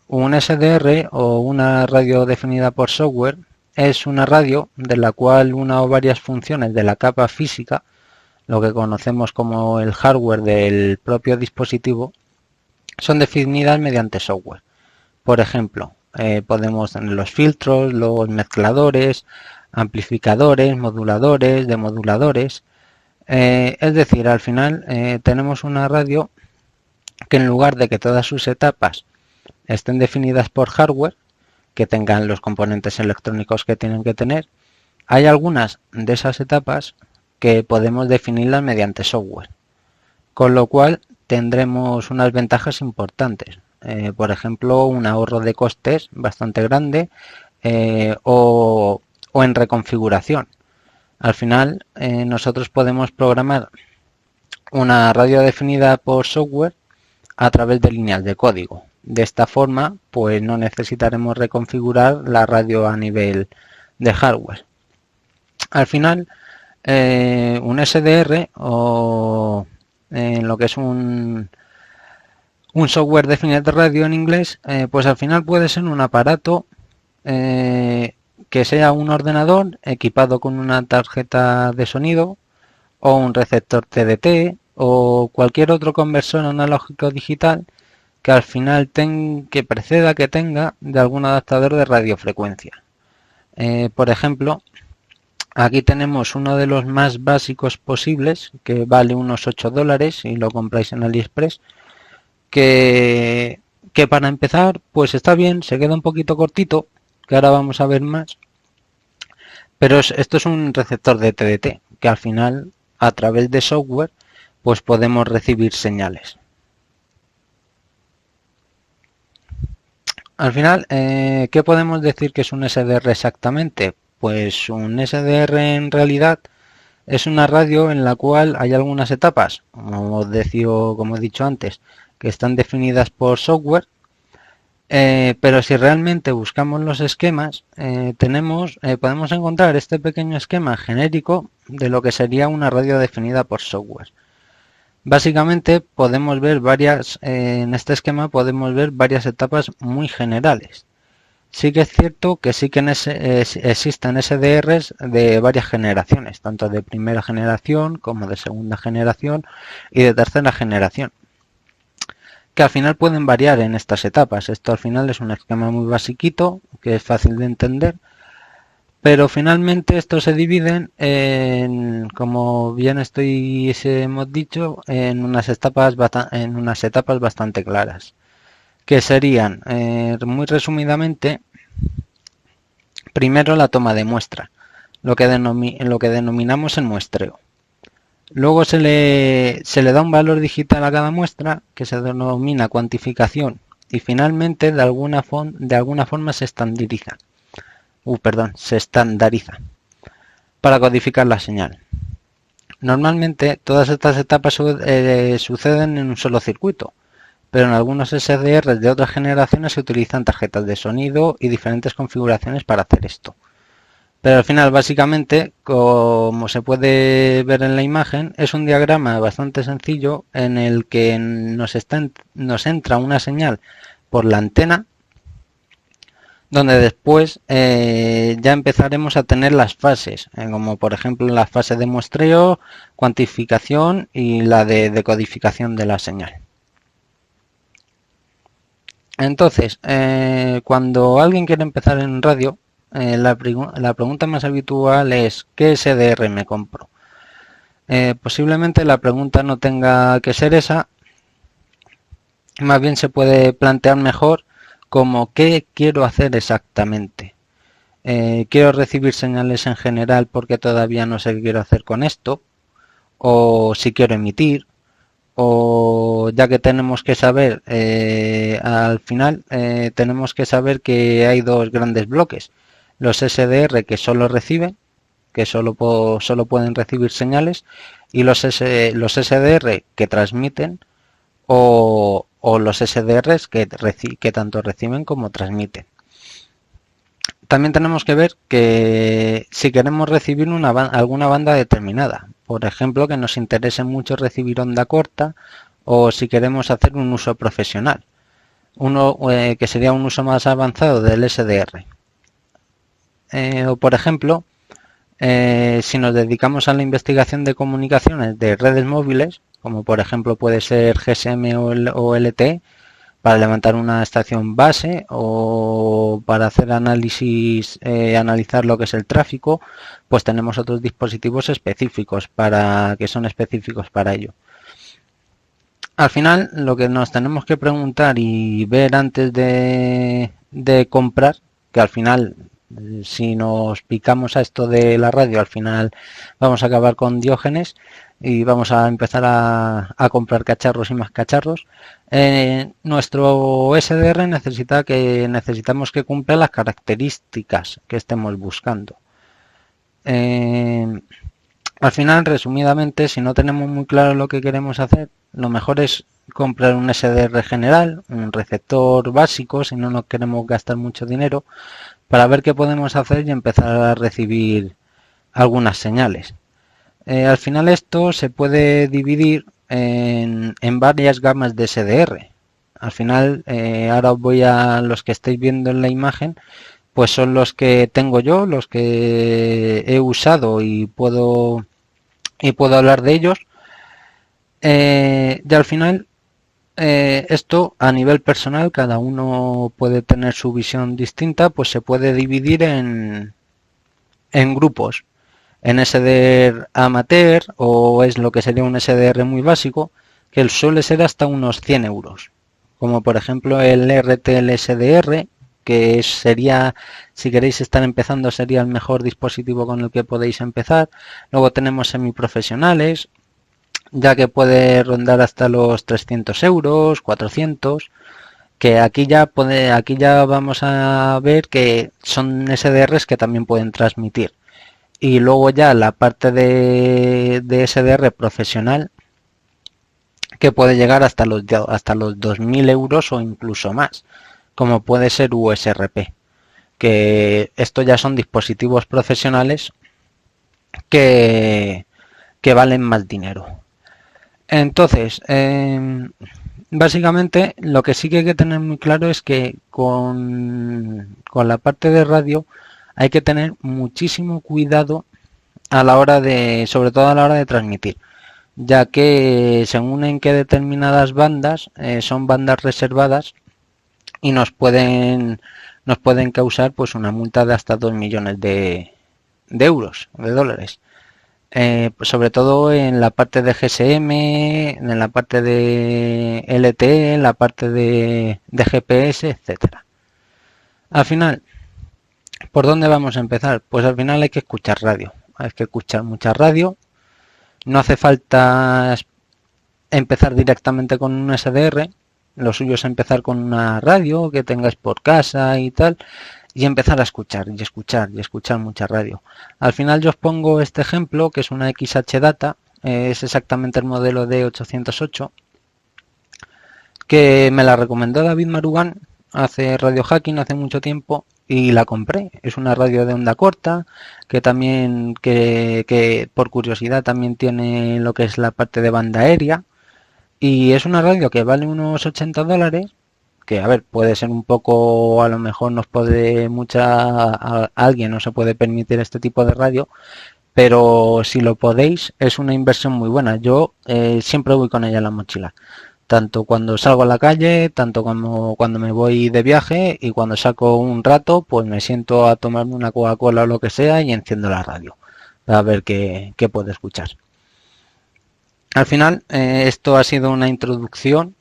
un SDR o una radio definida por software es una radio de la cual una o varias funciones de la capa física, lo que conocemos como el hardware del propio dispositivo, son definidas mediante software. Por ejemplo, podemos tener los filtros, los mezcladores, amplificadores, moduladores, demoduladores. Es decir, al final tenemos una radio que en lugar de que todas sus etapas estén definidas por hardware, que tengan los componentes electrónicos que tienen que tener, hay algunas de esas etapas que podemos definirlas mediante software, con lo cual tendremos unas ventajas importantes. Por ejemplo, un ahorro de costes bastante grande o en reconfiguración. Al final, nosotros podemos programar una radio definida por software a través de líneas de código. De esta forma, pues no necesitaremos reconfigurar la radio a nivel de hardware. Al final, un SDR o lo que es un software definido de radio en inglés, pues al final puede ser un aparato que sea un ordenador equipado con una tarjeta de sonido o un receptor TDT o cualquier otro conversor analógico digital que al final que preceda que tenga de algún adaptador de radiofrecuencia. Por ejemplo, aquí tenemos uno de los más básicos posibles, que vale unos $8 si lo compráis en AliExpress, que para empezar pues está bien, se queda un poquito cortito, que ahora vamos a ver más, pero esto es un receptor de TDT, que al final a través de software pues podemos recibir señales. Al final, ¿qué podemos decir que es un SDR exactamente? Pues un SDR en realidad es una radio en la cual hay algunas etapas, como he dicho antes, que están definidas por software, pero si realmente buscamos los esquemas, podemos encontrar este pequeño esquema genérico de lo que sería una radio definida por software. Básicamente podemos ver en este esquema podemos ver varias etapas muy generales. Sí que es cierto que sí que existen SDRs de varias generaciones, tanto de primera generación como de segunda generación y de tercera generación, que al final pueden variar en estas etapas. Esto al final es un esquema muy basiquito, que es fácil de entender, pero finalmente estos se dividen como bien hemos dicho, en unas etapas bastante claras, que serían, muy resumidamente, primero la toma de muestra, lo que denominamos el muestreo. Luego se le da un valor digital a cada muestra, que se denomina cuantificación, y finalmente de alguna forma se estandariza para codificar la señal. Normalmente todas estas etapas suceden en un solo circuito, pero en algunos SDRs de otras generaciones se utilizan tarjetas de sonido y diferentes configuraciones para hacer esto. Pero al final, básicamente, como se puede ver en la imagen, es un diagrama bastante sencillo en el que nos entra una señal por la antena, donde después ya empezaremos a tener las fases, como por ejemplo la fase de muestreo, cuantificación y la de decodificación de la señal. Entonces, cuando alguien quiere empezar en radio, la pregunta más habitual es ¿qué SDR me compro? Posiblemente la pregunta no tenga que ser esa, más bien se puede plantear mejor como ¿qué quiero hacer exactamente? ¿Quiero recibir señales en general porque todavía no sé qué quiero hacer con esto? ¿O si quiero emitir? O ya que tenemos que saber, al final tenemos que saber que hay dos grandes bloques. Los SDR que solo reciben, que solo pueden recibir señales, y los SDR que transmiten o los SDRs que tanto reciben como transmiten. También tenemos que ver que si queremos recibir alguna banda determinada, por ejemplo, que nos interese mucho recibir onda corta, o si queremos hacer un uso profesional. uno que sería un uso más avanzado del SDR. O por ejemplo, si nos dedicamos a la investigación de comunicaciones de redes móviles, como por ejemplo puede ser GSM o LTE, para levantar una estación base o para hacer análisis, analizar lo que es el tráfico, pues tenemos otros dispositivos específicos que son específicos para ello. Al final, lo que nos tenemos que preguntar y ver antes de comprar, que al final, si nos picamos a esto de la radio, al final vamos a acabar con Diógenes y vamos a empezar a comprar cacharros y más cacharros. Nuestro SDR necesitamos que cumpla las características que estemos buscando. Al final, resumidamente, si no tenemos muy claro lo que queremos hacer, lo mejor es comprar un SDR general, un receptor básico, si no nos queremos gastar mucho dinero, para ver qué podemos hacer y empezar a recibir algunas señales. Al final esto se puede dividir en varias gamas de SDR. Al final, ahora os voy a los que estáis viendo en la imagen, pues son los que tengo yo, los que he usado y puedo hablar de ellos. Y al final, esto a nivel personal, cada uno puede tener su visión distinta, pues se puede dividir en grupos. En SDR amateur, o es lo que sería un SDR muy básico, que suele ser hasta unos 100 euros. Como por ejemplo el RTL SDR, que sería, si queréis estar empezando, sería el mejor dispositivo con el que podéis empezar. Luego tenemos semiprofesionales, ya que puede rondar hasta los 300 euros, 400, que aquí ya vamos a ver que son SDRs que también pueden transmitir. Y luego ya la parte de SDR profesional, que puede llegar hasta los 2.000 euros o incluso más, como puede ser USRP, que esto ya son dispositivos profesionales que valen más dinero. Entonces, básicamente lo que sí que hay que tener muy claro es que con la parte de radio hay que tener muchísimo cuidado a la hora sobre todo a la hora de transmitir, ya que según en qué determinadas bandas son bandas reservadas y nos pueden causar pues una multa de hasta 2 millones de euros, de dólares. Pues sobre todo en la parte de GSM, en la parte de LTE, en la parte de GPS, etcétera. Al final, ¿por dónde vamos a empezar? Pues al final hay que escuchar radio. Hay que escuchar mucha radio. No hace falta empezar directamente con un SDR. Lo suyo es empezar con una radio que tengáis por casa y tal, y empezar a escuchar y escuchar y escuchar mucha radio. Al final yo os pongo este ejemplo, que es una XH Data, es exactamente el modelo D808, que me la recomendó David Marugán hace Radio Hacking hace mucho tiempo y la compré. Es una radio de onda corta que también, que por curiosidad también tiene lo que es la parte de banda aérea, y es una radio que vale unos 80 dólares, que a ver, puede ser un poco, a lo mejor alguien no se puede permitir este tipo de radio, pero si lo podéis es una inversión muy buena. Yo siempre voy con ella en la mochila, tanto cuando salgo a la calle, tanto como cuando me voy de viaje, y cuando saco un rato pues me siento a tomarme una Coca-Cola o lo que sea y enciendo la radio a ver qué puedo escuchar. Al final, esto ha sido una introducción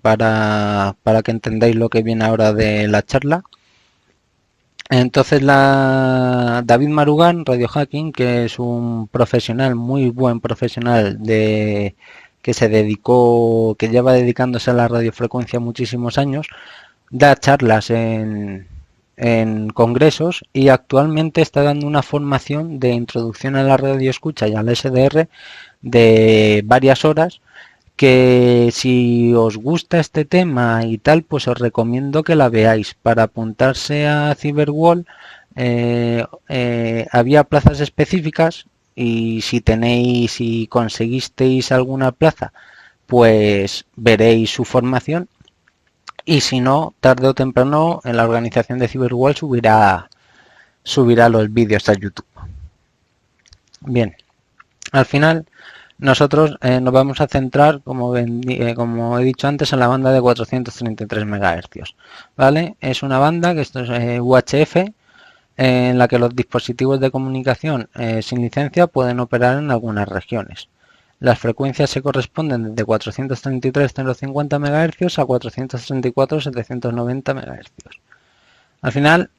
para que entendáis lo que viene ahora de la charla. Entonces, David Marugán, Radio Hacking, que es un profesional, muy buen profesional que lleva dedicándose a la radiofrecuencia muchísimos años, da charlas en congresos y actualmente está dando una formación de introducción a la radioescucha y al SDR de varias horas, que si os gusta este tema y tal, pues os recomiendo que la veáis. Para apuntarse a Cyberwall había plazas específicas, y si conseguisteis alguna plaza, pues veréis su formación y si no, tarde o temprano en la organización de Cyberwall subirá los vídeos a YouTube. Bien, al final nosotros nos vamos a centrar, como he dicho antes, en la banda de 433 MHz, ¿vale? Es una banda que esto es UHF, en la que los dispositivos de comunicación sin licencia pueden operar en algunas regiones. Las frecuencias se corresponden desde 433,050 MHz a 434,790 MHz. Al final,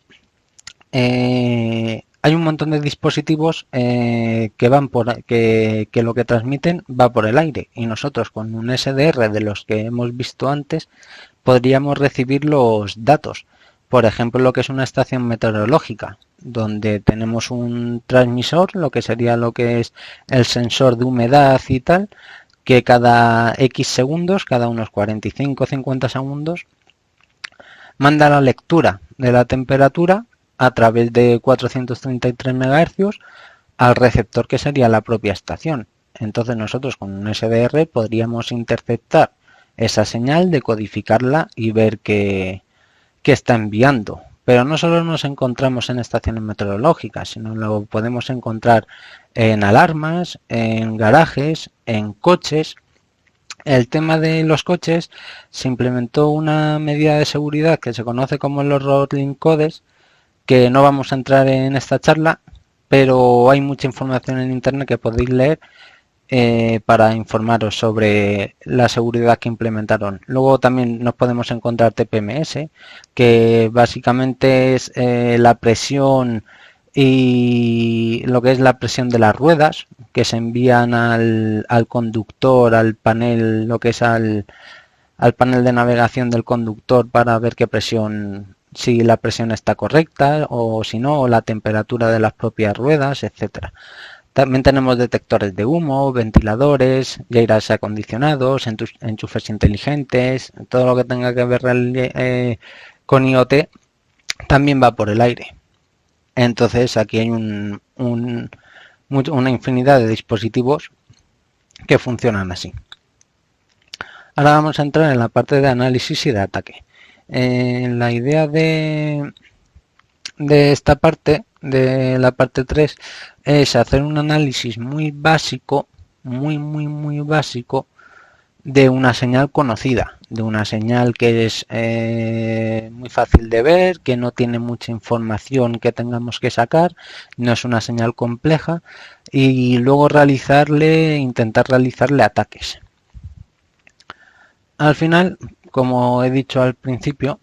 hay un montón de dispositivos que lo que transmiten va por el aire, y nosotros con un SDR de los que hemos visto antes podríamos recibir los datos. Por ejemplo, lo que es una estación meteorológica, donde tenemos un transmisor, lo que sería lo que es el sensor de humedad y tal, que cada X segundos, cada unos 45 o 50 segundos, manda la lectura de la temperatura a través de 433 MHz al receptor, que sería la propia estación. Entonces nosotros con un SDR podríamos interceptar esa señal, decodificarla y ver qué está enviando. Pero no solo nos encontramos en estaciones meteorológicas, sino lo podemos encontrar en alarmas, en garajes, en coches. El tema de los coches, se implementó una medida de seguridad que se conoce como los rolling codes, que no vamos a entrar en esta charla, pero hay mucha información en internet que podéis leer para informaros sobre la seguridad que implementaron. Luego también nos podemos encontrar TPMS, que básicamente es la presión y lo que es la presión de las ruedas, que se envían al conductor, al panel, lo que es al panel de navegación del conductor, para ver qué presión, si la presión está correcta o si no, o la temperatura de las propias ruedas, etcétera. También tenemos detectores de humo, ventiladores, aires acondicionados, enchufes inteligentes, todo lo que tenga que ver con IoT también va por el aire. Entonces aquí hay una infinidad de dispositivos que funcionan así. Ahora vamos a entrar en la parte de análisis y de ataque. La idea de esta parte, de la parte 3, es hacer un análisis muy básico, muy básico, de una señal conocida, de una señal que es muy fácil de ver, que no tiene mucha información que tengamos que sacar, no es una señal compleja, y luego intentar realizarle ataques. Al final, como he dicho al principio,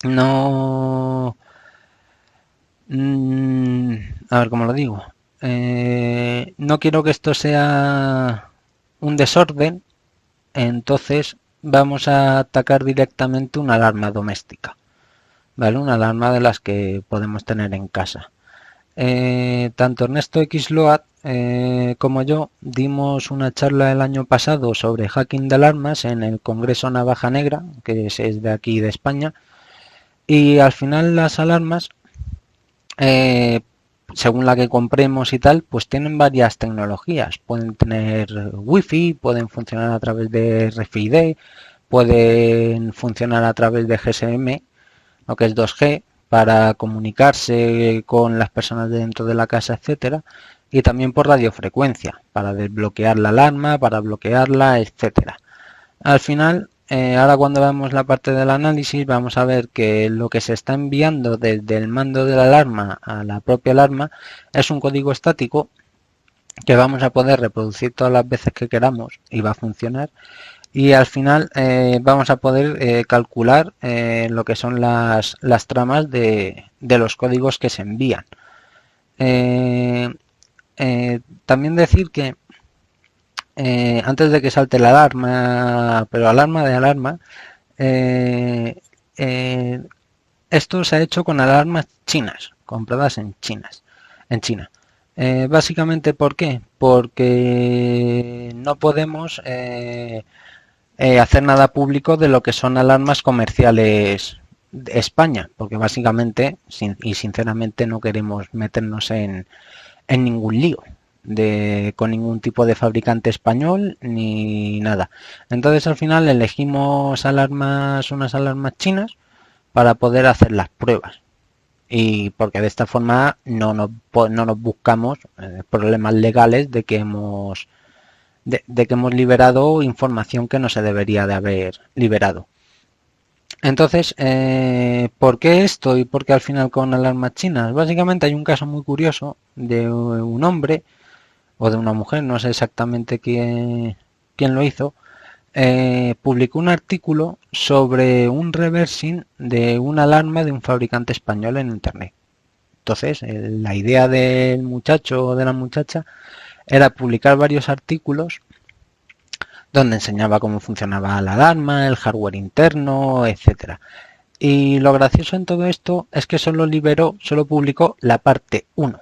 no... a ver cómo lo digo. No quiero que esto sea un desorden, entonces vamos a atacar directamente una alarma doméstica, ¿vale? Una alarma de las que podemos tener en casa. Tanto Ernesto Xloat como yo dimos una charla el año pasado sobre hacking de alarmas en el Congreso Navaja Negra, que es de aquí de España, y al final las alarmas, según la que compremos y tal, pues tienen varias tecnologías. Pueden tener wifi, pueden funcionar a través de RFID, pueden funcionar a través de GSM, lo que es 2G, para comunicarse con las personas dentro de la casa, etcétera, y también por radiofrecuencia, para desbloquear la alarma, para bloquearla, etcétera. Al final, ahora cuando veamos la parte del análisis, vamos a ver que lo que se está enviando desde el mando de la alarma a la propia alarma es un código estático que vamos a poder reproducir todas las veces que queramos y va a funcionar. Y al final vamos a poder calcular lo que son las tramas de los códigos que se envían. También decir que antes de que salte la alarma, pero alarma de alarma, esto se ha hecho con alarmas chinas, compradas en China. Básicamente, ¿por qué? Porque no podemos hacer nada público de lo que son alarmas comerciales de España, porque básicamente y sinceramente no queremos meternos en ningún lío con ningún tipo de fabricante español ni nada. Entonces al final elegimos unas alarmas chinas para poder hacer las pruebas. Y porque de esta forma no nos buscamos problemas legales de que hemos liberado información que no se debería de haber liberado. Entonces, ¿por qué esto y por qué al final con alarmas chinas? Básicamente hay un caso muy curioso de un hombre o de una mujer, no sé exactamente quién lo hizo, publicó un artículo sobre un reversing de una alarma de un fabricante español en internet. Entonces, la idea del muchacho o de la muchacha era publicar varios artículos donde enseñaba cómo funcionaba la alarma, el hardware interno, etcétera. Y lo gracioso en todo esto es que solo publicó la parte 1.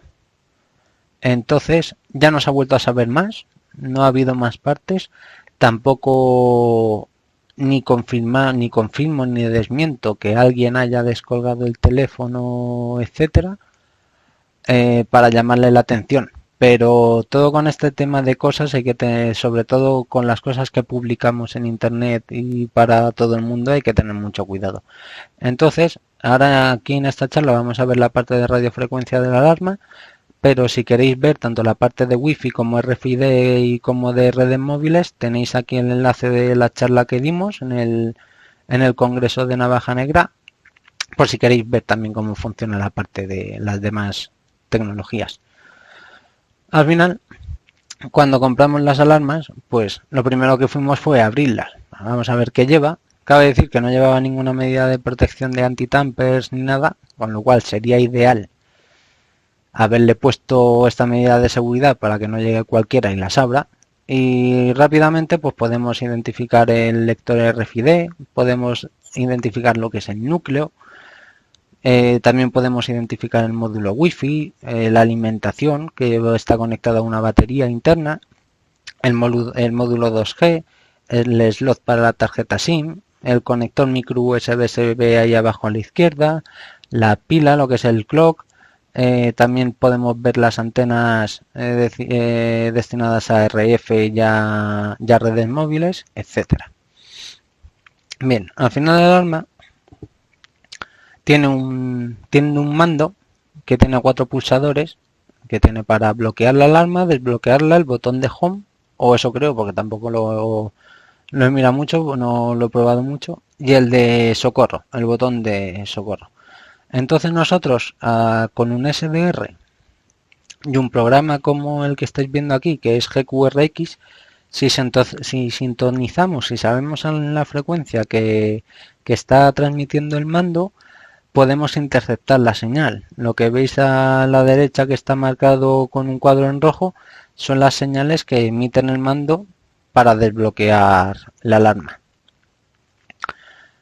Entonces ya no se ha vuelto a saber más, no ha habido más partes, tampoco ni confirmo ni desmiento que alguien haya descolgado el teléfono, etcétera, para llamarle la atención. Pero todo con este tema de cosas hay que tener, sobre todo con las cosas que publicamos en internet y para todo el mundo, hay que tener mucho cuidado. Entonces, ahora aquí en esta charla vamos a ver la parte de radiofrecuencia de la alarma, pero si queréis ver tanto la parte de Wi-Fi como RFID y como de redes móviles, tenéis aquí el enlace de la charla que dimos en el Congreso de Navaja Negra, por si queréis ver también cómo funciona la parte de las demás tecnologías. Al final, cuando compramos las alarmas, pues lo primero que fuimos fue abrirlas. Vamos a ver qué lleva. Cabe decir que no llevaba ninguna medida de protección de anti-tampers ni nada, con lo cual sería ideal haberle puesto esta medida de seguridad para que no llegue cualquiera y las abra. Y rápidamente pues podemos identificar el lector RFID, podemos identificar lo que es el núcleo, también podemos identificar el módulo Wi-Fi, la alimentación que está conectada a una batería interna, el módulo 2G, el slot para la tarjeta SIM, el conector micro USB ahí abajo a la izquierda, la pila, lo que es el clock. También podemos ver las antenas destinadas a RF ya redes móviles, etcétera. Bien, al final del alarma tiene un mando que tiene 4 pulsadores, que tiene para bloquear la alarma, desbloquearla, el botón de home, o eso creo, porque tampoco lo he mirado mucho, no lo he probado mucho, y el de socorro, el botón de socorro. Entonces nosotros con un SDR y un programa como el que estáis viendo aquí, que es GQRX, si sintonizamos, si sabemos en la frecuencia que está transmitiendo el mando, podemos interceptar la señal. Lo que veis a la derecha que está marcado con un cuadro en rojo son las señales que emiten el mando para desbloquear la alarma.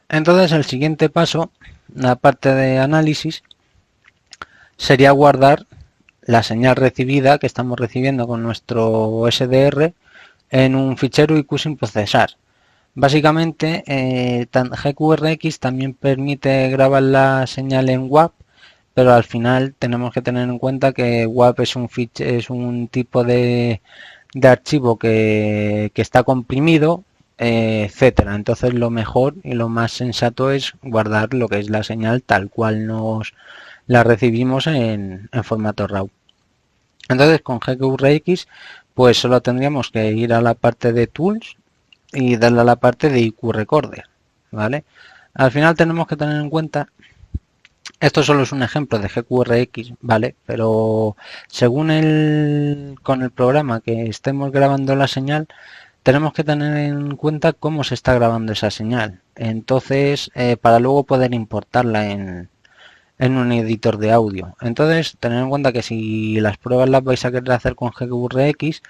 Entonces el siguiente paso, la parte de análisis, sería guardar la señal recibida que estamos recibiendo con nuestro SDR en un fichero IQ sin procesar. Básicamente, GQRX también permite grabar la señal en WAV, pero al final tenemos que tener en cuenta que WAV es un tipo de archivo que está comprimido, etcétera. Entonces lo mejor y lo más sensato es guardar lo que es la señal tal cual nos la recibimos en formato RAW. Entonces con GQRX pues solo tendríamos que ir a la parte de Tools y darle a la parte de IQ Recorder, ¿vale? Al final tenemos que tener en cuenta, esto solo es un ejemplo de GQRX, ¿vale? Pero según con el programa que estemos grabando la señal, tenemos que tener en cuenta cómo se está grabando esa señal. Entonces, para luego poder importarla en un editor de audio. Entonces, tener en cuenta que si las pruebas las vais a querer hacer con GQRX,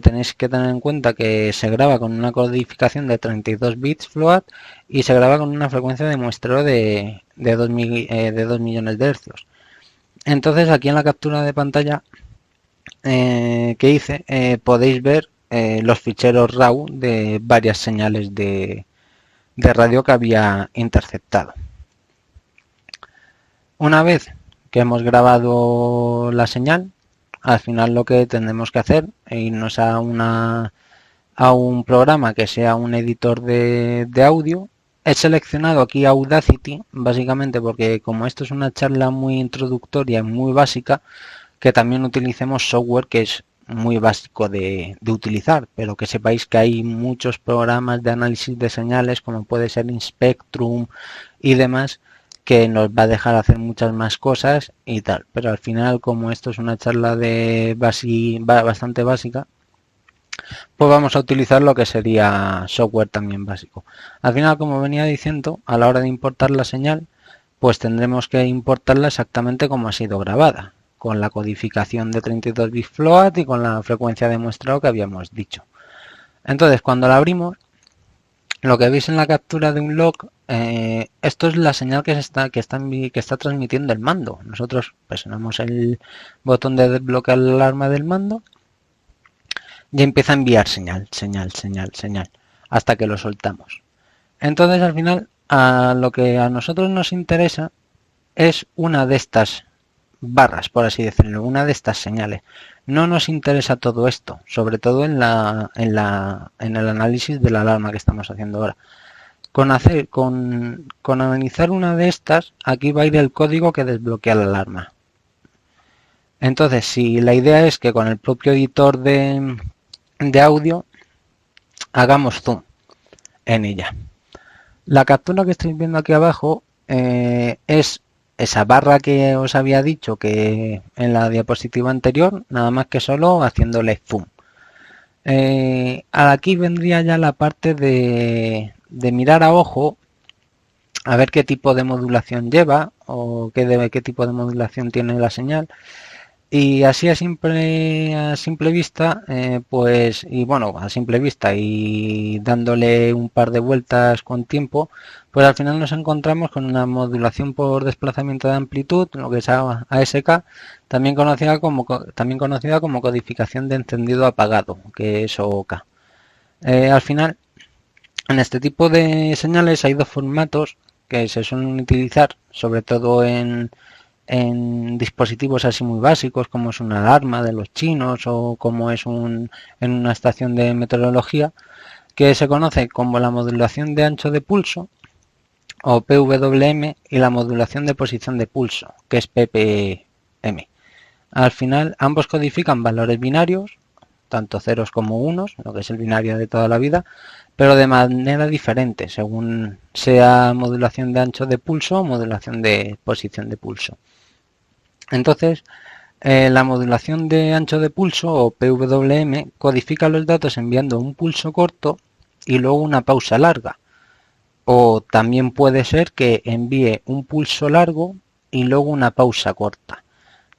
tenéis que tener en cuenta que se graba con una codificación de 32 bits float y se graba con una frecuencia de muestreo de 2 millones de hercios. Entonces aquí en la captura de pantalla que hice podéis ver los ficheros RAW de varias señales de radio que había interceptado. Una vez que hemos grabado la señal al final lo que tendremos que hacer es irnos a un programa que sea un editor de audio. He seleccionado aquí Audacity, básicamente porque como esto es una charla muy introductoria y muy básica, que también utilicemos software que es muy básico de utilizar, pero que sepáis que hay muchos programas de análisis de señales, como puede ser Inspectrum y demás, que nos va a dejar hacer muchas más cosas y tal. Pero al final, como esto es una charla bastante básica, pues vamos a utilizar lo que sería software también básico. Al final, como venía diciendo, a la hora de importar la señal, pues tendremos que importarla exactamente como ha sido grabada, con la codificación de 32 bits float y con la frecuencia de muestreo que habíamos dicho. Entonces, cuando la abrimos, lo que veis en la captura de un log, esto es la señal que está transmitiendo el mando. Nosotros presionamos el botón de desbloquear la alarma del mando y empieza a enviar señal, hasta que lo soltamos. Entonces, al final, lo que a nosotros nos interesa es una de estas barras, por así decirlo, una de estas señales. No nos interesa todo esto, sobre todo en el análisis de la alarma que estamos haciendo ahora. Con analizar una de estas, aquí va a ir el código que desbloquea la alarma. Entonces, si la idea es que con el propio editor de audio hagamos zoom en ella. La captura que estáis viendo aquí abajo es esa barra que os había dicho que en la diapositiva anterior, nada más que solo haciéndole zoom. Aquí vendría ya la parte de mirar a ojo a ver qué tipo de modulación lleva o qué tipo de modulación tiene la señal. Y así a simple vista, pues, y bueno, a simple vista y dándole un par de vueltas con tiempo, pues al final nos encontramos con una modulación por desplazamiento de amplitud, lo que es ASK, también conocida como codificación de encendido apagado, que es OOK. Al final, en este tipo de señales hay dos formatos que se suelen utilizar, sobre todo en dispositivos así muy básicos, como es una alarma de los chinos o como es en una estación de meteorología, que se conoce como la modulación de ancho de pulso o PWM y la modulación de posición de pulso, que es PPM. Al final ambos codifican valores binarios, tanto ceros como unos, lo que es el binario de toda la vida, pero de manera diferente, según sea modulación de ancho de pulso o modulación de posición de pulso. Entonces, la modulación de ancho de pulso o PWM codifica los datos enviando un pulso corto y luego una pausa larga. O también puede ser que envíe un pulso largo y luego una pausa corta.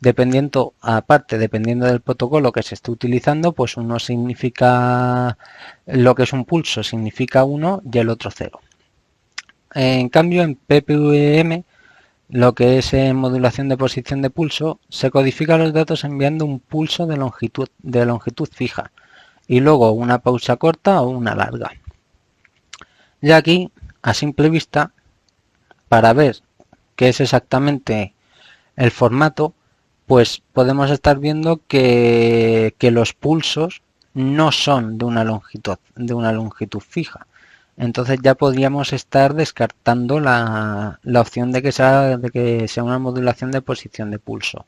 Dependiendo del protocolo que se esté utilizando, pues uno significa lo que es un pulso, significa 1 y el otro 0. En cambio, en PPM, lo que es modulación de posición de pulso, se codifican los datos enviando un pulso de longitud fija y luego una pausa corta o una larga. Y aquí, a simple vista, para ver qué es exactamente el formato, pues podemos estar viendo que los pulsos no son de una longitud fija. Entonces ya podríamos estar descartando la opción de que sea una modulación de posición de pulso.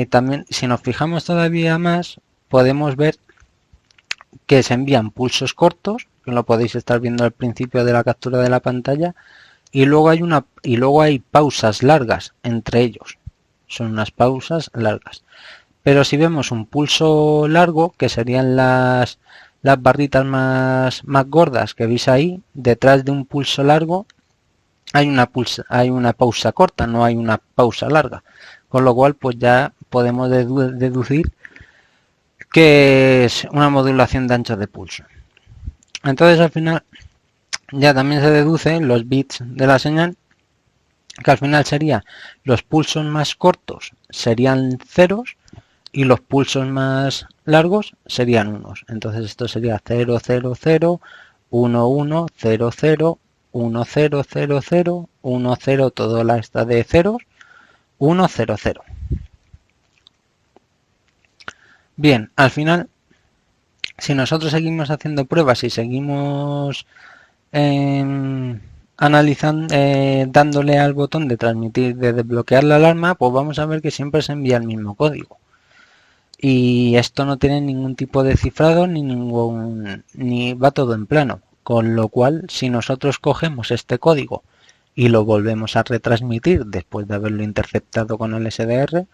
También, si nos fijamos todavía más, podemos ver que se envían pulsos cortos, que lo podéis estar viendo al principio de la captura de la pantalla, y luego hay pausas largas entre ellos. Son unas pausas largas. Pero si vemos un pulso largo, que serían las barritas más gordas que veis ahí, detrás de un pulso largo hay una pausa corta, no hay una pausa larga. Con lo cual, pues ya podemos deducir que es una modulación de ancho de pulso. Entonces, al final, ya también se deducen los bits de la señal, que al final sería los pulsos más cortos serían ceros y los pulsos más largos serían unos. Entonces esto sería 0, 0, 0, 1, 1, 0, 0, 1, 0, 0, 0, 1, 0, toda la esta de ceros, 1, 0, 0. Bien, al final, si nosotros seguimos haciendo pruebas y seguimos analizando, dándole al botón de transmitir, de desbloquear la alarma, pues vamos a ver que siempre se envía el mismo código. Y esto no tiene ningún tipo de cifrado ni va todo en plano. Con lo cual, si nosotros cogemos este código y lo volvemos a retransmitir después de haberlo interceptado con el SDR,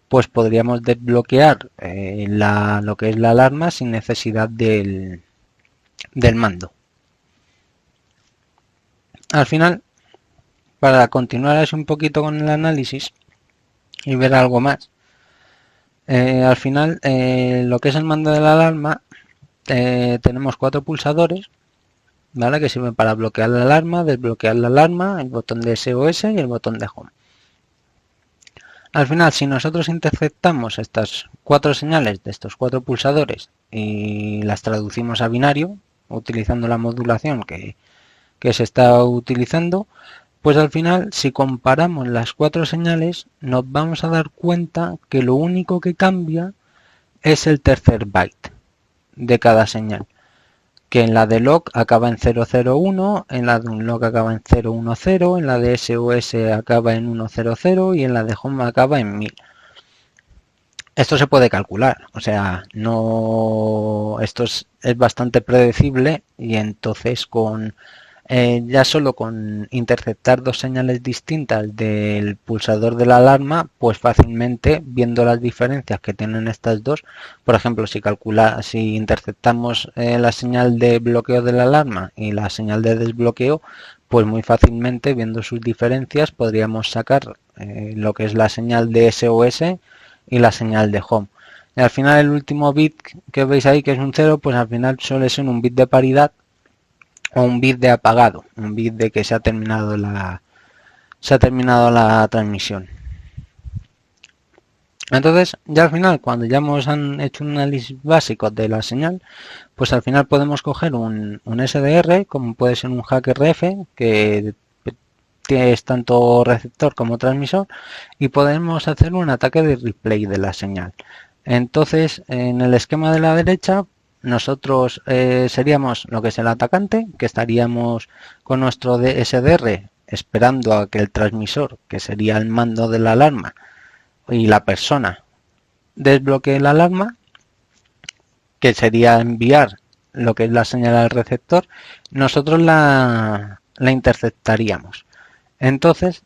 pues podríamos desbloquear lo que es la alarma sin necesidad del mando. Al final, para continuar así un poquito con el análisis y ver algo más, al final lo que es el mando de la alarma, tenemos 4 pulsadores, ¿vale? Que sirven para bloquear la alarma, desbloquear la alarma, el botón de SOS y el botón de Home. Al final, si nosotros interceptamos estas 4 señales de estos 4 pulsadores y las traducimos a binario, utilizando la modulación que se está utilizando, pues al final, si comparamos las 4 señales, nos vamos a dar cuenta que lo único que cambia es el tercer byte de cada señal, que en la de log acaba en 001, en la de unlock acaba en 010, en la de SOS acaba en 100 y en la de home acaba en 1000. Esto se puede calcular, o sea, esto es bastante predecible, y entonces ya solo con interceptar 2 señales distintas del pulsador de la alarma, pues fácilmente, viendo las diferencias que tienen estas dos, por ejemplo, si interceptamos la señal de bloqueo de la alarma y la señal de desbloqueo, pues muy fácilmente, viendo sus diferencias, podríamos sacar lo que es la señal de SOS y la señal de home. Y al final, el último bit que veis ahí, que es un 0, pues al final suele ser un bit de paridad o un bit de apagado, un bit de que se ha terminado la transmisión. Entonces, ya al final, cuando ya hemos hecho un análisis básico de la señal, pues al final podemos coger un SDR, como puede ser un HackRF, que es tanto receptor como transmisor, y podemos hacer un ataque de replay de la señal. Entonces, en el esquema de la derecha, nosotros seríamos lo que es el atacante, que estaríamos con nuestro SDR esperando a que el transmisor, que sería el mando de la alarma, y la persona desbloquee la alarma, que sería enviar lo que es la señal al receptor. Nosotros la interceptaríamos. Entonces,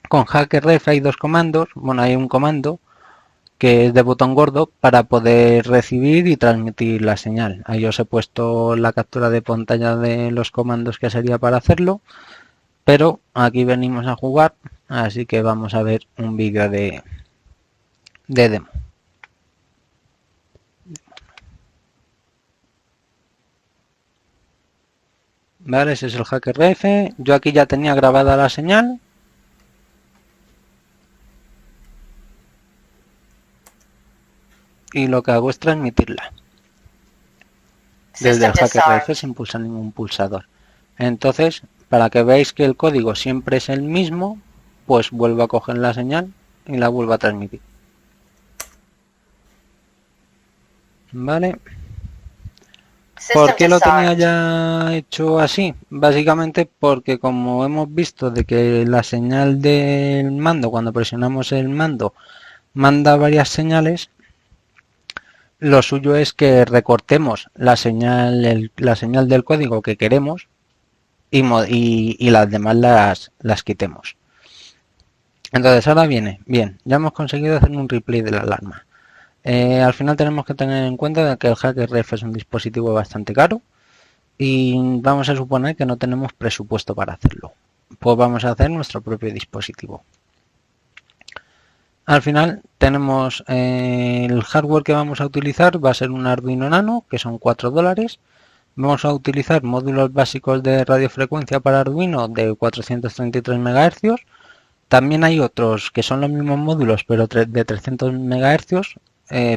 con HackRF hay 2 comandos. Bueno, hay un comando que es de botón gordo para poder recibir y transmitir la señal. Ahí os he puesto la captura de pantalla de los comandos que sería para hacerlo, pero aquí venimos a jugar, así que vamos a ver un vídeo de demo. Vale, ese es el HackRF. Yo aquí ya tenía grabada la señal. Y lo que hago es transmitirla desde el HackRF sin pulsar ningún pulsador. Entonces, para que veáis que el código siempre es el mismo, pues vuelvo a coger la señal y la vuelvo a transmitir. Vale. ¿Por qué lo tenía ya hecho así? Básicamente porque, como hemos visto, de que la señal del mando, cuando presionamos el mando, manda varias señales, lo suyo es que recortemos la señal del código que queremos y las demás las quitemos. Entonces ahora viene, bien, ya hemos conseguido hacer un replay de la alarma. Al final tenemos que tener en cuenta que el HackRF es un dispositivo bastante caro y vamos a suponer que no tenemos presupuesto para hacerlo. Pues vamos a hacer nuestro propio dispositivo. Al final tenemos el hardware que vamos a utilizar, va a ser un Arduino Nano, que son $4. Vamos a utilizar módulos básicos de radiofrecuencia para Arduino de 433 MHz. También hay otros que son los mismos módulos, pero de 300 MHz,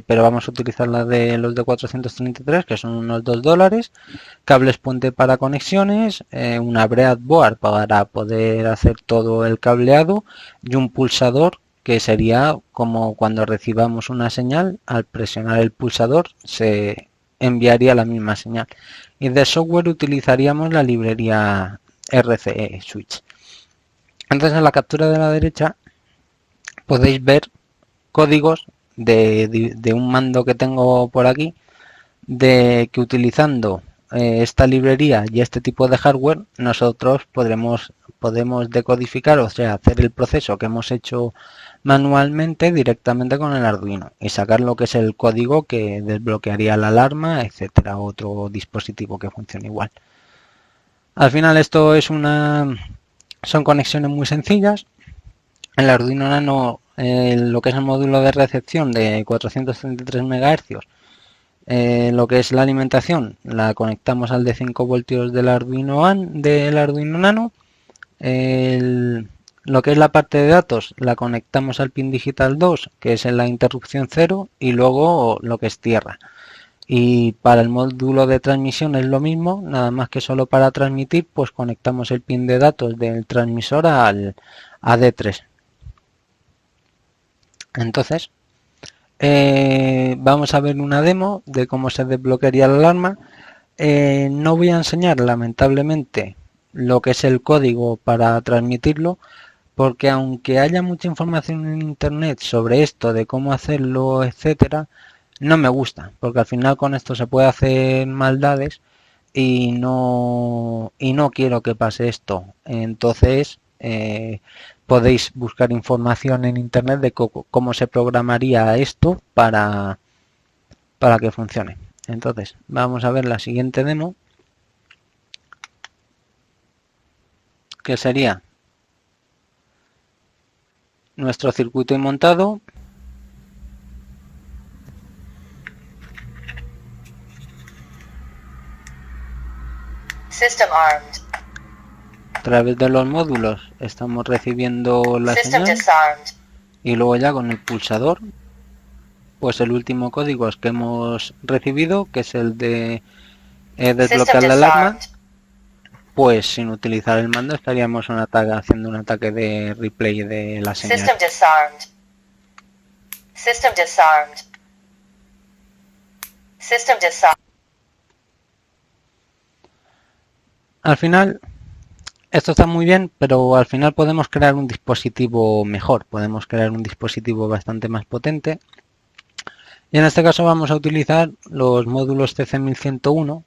pero vamos a utilizar los de 433, que son unos $2. Cables puente para conexiones, una breadboard para poder hacer todo el cableado y un pulsador que sería como cuando recibamos una señal, al presionar el pulsador se enviaría la misma señal. Y de software utilizaríamos la librería RCE Switch. Entonces en la captura de la derecha podéis ver códigos de un mando que tengo por aquí, de que utilizando esta librería y este tipo de hardware nosotros podemos decodificar, o sea, hacer el proceso que hemos hecho manualmente directamente con el Arduino y sacar lo que es el código que desbloquearía la alarma, etcétera, otro dispositivo que funcione igual. Al final esto es son conexiones muy sencillas. El Arduino Nano, lo que es el módulo de recepción de 433 MHz, lo que es la alimentación la conectamos al de 5 voltios del Arduino Nano. Lo que es la parte de datos la conectamos al pin digital 2, que es en la interrupción 0, y luego lo que es tierra. Y para el módulo de transmisión es lo mismo, nada más que solo para transmitir pues conectamos el pin de datos del transmisor al AD3. Entonces vamos a ver una demo de cómo se desbloquearía la alarma. No voy a enseñar lamentablemente lo que es el código para transmitirlo, porque aunque haya mucha información en internet sobre esto, de cómo hacerlo, etcétera, no me gusta, porque al final con esto se puede hacer maldades y no quiero que pase esto. Entonces podéis buscar información en internet de cómo se programaría esto para que funcione. Entonces vamos a ver la siguiente demo, que sería nuestro circuito montado. System armed. A través de los módulos estamos recibiendo la System señal disarmed. y luego ya con el pulsador, pues el último código que hemos recibido, que es el de desbloquear la alarma, pues sin utilizar el mando estaríamos haciendo un ataque de replay de la señal. System disarmed. System disarmed. System disarmed. Al final, esto está muy bien, pero al final podemos crear un dispositivo mejor, podemos crear un dispositivo bastante más potente. Y en este caso vamos a utilizar los módulos CC1101,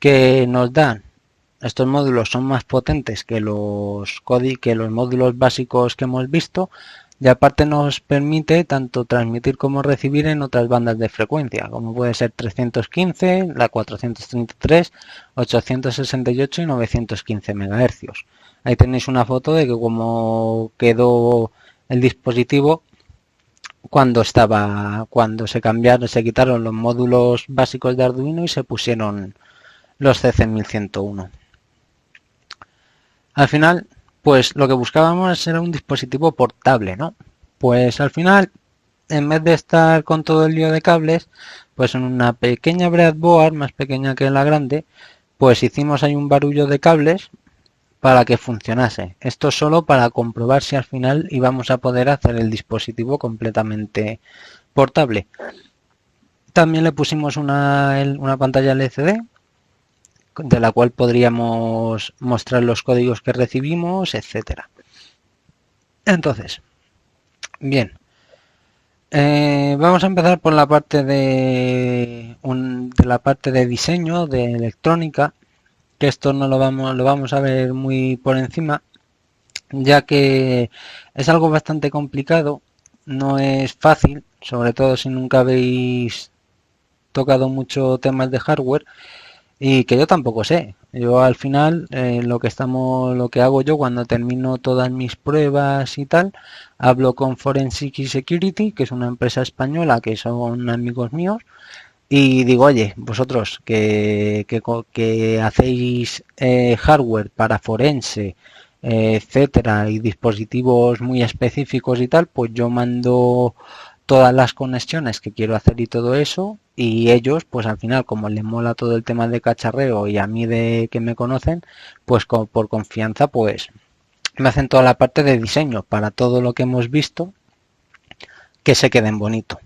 que nos dan, estos módulos son más potentes que los módulos básicos que hemos visto, y aparte nos permite tanto transmitir como recibir en otras bandas de frecuencia, como puede ser 315, la 433, 868 y 915 MHz. Ahí tenéis una foto de que cómo quedó el dispositivo cuando se quitaron los módulos básicos de Arduino y se pusieron los CC1101. Al final, pues lo que buscábamos era un dispositivo portable, ¿no? Pues al final, en vez de estar con todo el lío de cables, pues en una pequeña breadboard, más pequeña que la grande, pues hicimos ahí un barullo de cables para que funcionase. Esto solo para comprobar si al final íbamos a poder hacer el dispositivo completamente portable. También le pusimos una pantalla LCD, de la cual podríamos mostrar los códigos que recibimos, etcétera. Entonces, bien, vamos a empezar por la parte de la parte de diseño, de electrónica, que esto no lo vamos a ver muy por encima, ya que es algo bastante complicado, no es fácil, sobre todo si nunca habéis tocado mucho temas de hardware, y que yo tampoco sé. Yo al final lo que hago yo cuando termino todas mis pruebas y tal, hablo con Forensic Security, que es una empresa española que son amigos míos, y digo, oye, vosotros que hacéis hardware para forense, etcétera, y dispositivos muy específicos y tal, pues yo mando todas las conexiones que quiero hacer y todo eso, y ellos pues al final, como les mola todo el tema de cacharreo y a mí de que me conocen, pues por confianza pues me hacen toda la parte de diseño para todo lo que hemos visto, que se queden bonitos.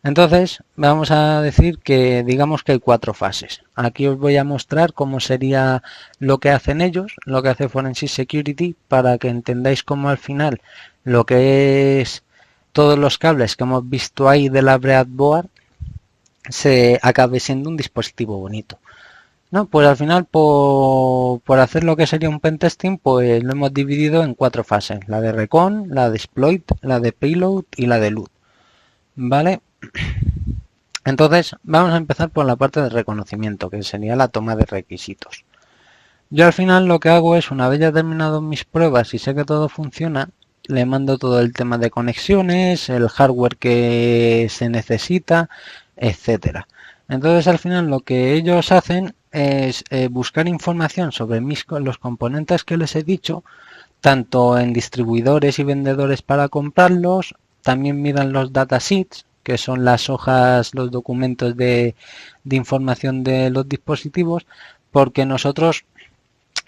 Entonces vamos a decir que digamos que hay 4 fases. Aquí os voy a mostrar cómo sería lo que hacen ellos, lo que hace Forensic Security, para que entendáis cómo al final lo que es todos los cables que hemos visto ahí de la breadboard se acabe siendo un dispositivo bonito. No, pues al final por hacer lo que sería un pentesting, pues lo hemos dividido en 4 fases: la de recon, la de exploit, la de payload y la de loot. ¿Vale? Entonces vamos a empezar por la parte de reconocimiento, que sería la toma de requisitos. Yo al final lo que hago es, una vez ya terminado mis pruebas y sé que todo funciona, le mando todo el tema de conexiones, el hardware que se necesita, etcétera. Entonces al final lo que ellos hacen es buscar información sobre los componentes que les he dicho, tanto en distribuidores y vendedores para comprarlos. También miran los datasheets, que son las hojas, los documentos de información de los dispositivos, porque nosotros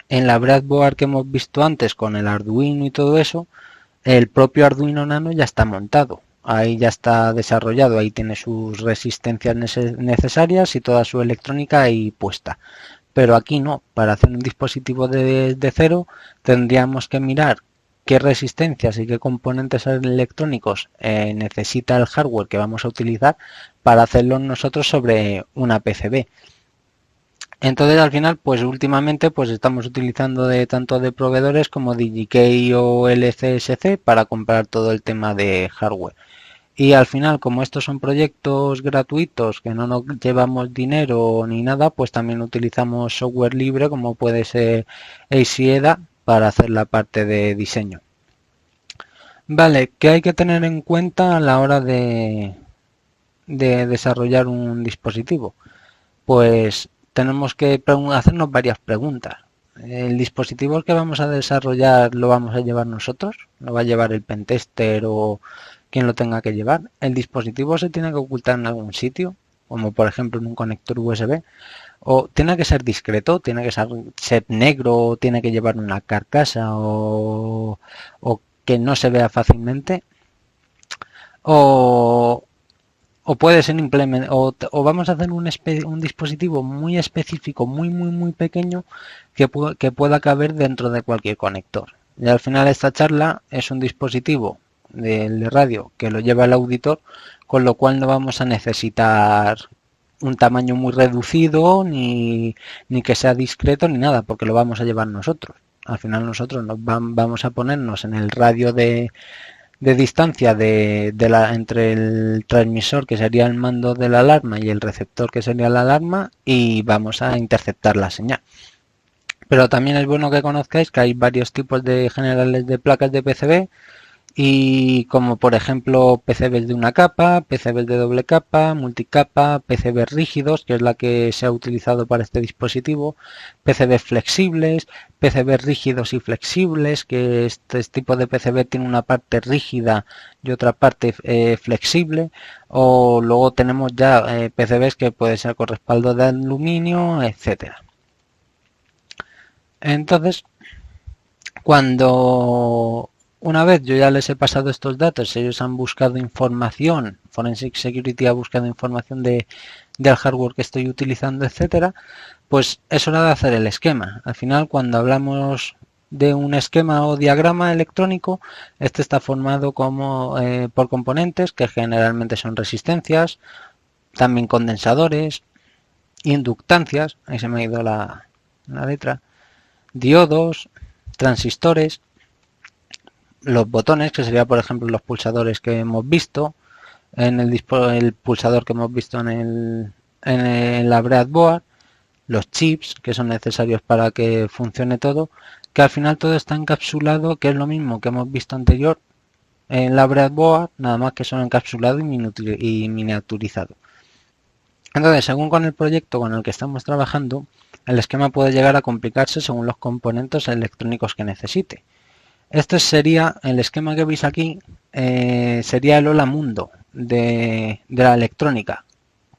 en la breadboard que hemos visto antes con el Arduino y todo eso, el propio Arduino Nano ya está montado. Ahí ya está desarrollado, ahí tiene sus resistencias necesarias y toda su electrónica ahí puesta. Pero aquí no, para hacer un dispositivo de cero tendríamos que mirar qué resistencias y qué componentes electrónicos necesita el hardware que vamos a utilizar para hacerlo nosotros sobre una PCB. Entonces al final, pues últimamente pues estamos utilizando tanto de proveedores como DigiKey o LCSC para comprar todo el tema de hardware. Y al final, como estos son proyectos gratuitos que no nos llevamos dinero ni nada, pues también utilizamos software libre como puede ser ACEDA para hacer la parte de diseño. Vale, ¿qué hay que tener en cuenta a la hora de desarrollar un dispositivo? Pues tenemos que hacernos varias preguntas. ¿El dispositivo que vamos a desarrollar lo vamos a llevar nosotros? ¿Lo va a llevar el pentester o quien lo tenga que llevar? ¿El dispositivo se tiene que ocultar en algún sitio, como por ejemplo en un conector USB? ¿O tiene que ser discreto? ¿Tiene que ser negro? ¿Tiene que llevar una carcasa o que no se vea fácilmente? O puede ser o vamos a hacer un dispositivo muy específico, muy pequeño, que pueda caber dentro de cualquier conector. Y al final esta charla es un dispositivo de radio que lo lleva el auditor, con lo cual no vamos a necesitar un tamaño muy reducido ni que sea discreto ni nada, porque lo vamos a llevar nosotros. Al final nosotros vamos a ponernos en el radio de distancia entre el transmisor, que sería el mando de la alarma, y el receptor, que sería la alarma, y vamos a interceptar la señal. Pero también es bueno que conozcáis que hay varios tipos de generales de placas de PCB, y como por ejemplo PCBs de una capa, PCBs de doble capa, multicapa, PCBs rígidos, que es la que se ha utilizado para este dispositivo, PCBs flexibles, PCBs rígidos y flexibles, que este tipo de PCB tiene una parte rígida y otra parte flexible, o luego tenemos ya PCBs que puede ser con respaldo de aluminio, etcétera. Entonces, una vez yo ya les he pasado estos datos, ellos han buscado información, Forensic Security ha buscado información del hardware que estoy utilizando, etcétera, pues es hora de hacer el esquema. Al final, cuando hablamos de un esquema o diagrama electrónico, este está formado por componentes que generalmente son resistencias, también condensadores, inductancias, ahí se me ha ido la letra, diodos, transistores, los botones, que sería por ejemplo los pulsadores que hemos visto, el pulsador que hemos visto en la breadboard, los chips que son necesarios para que funcione todo, que al final todo está encapsulado, que es lo mismo que hemos visto anterior en la breadboard, nada más que son encapsulado y miniaturizado. Entonces, según con el proyecto con el que estamos trabajando, el esquema puede llegar a complicarse según los componentes electrónicos que necesite. Este sería el esquema que veis aquí, sería el hola mundo de la electrónica,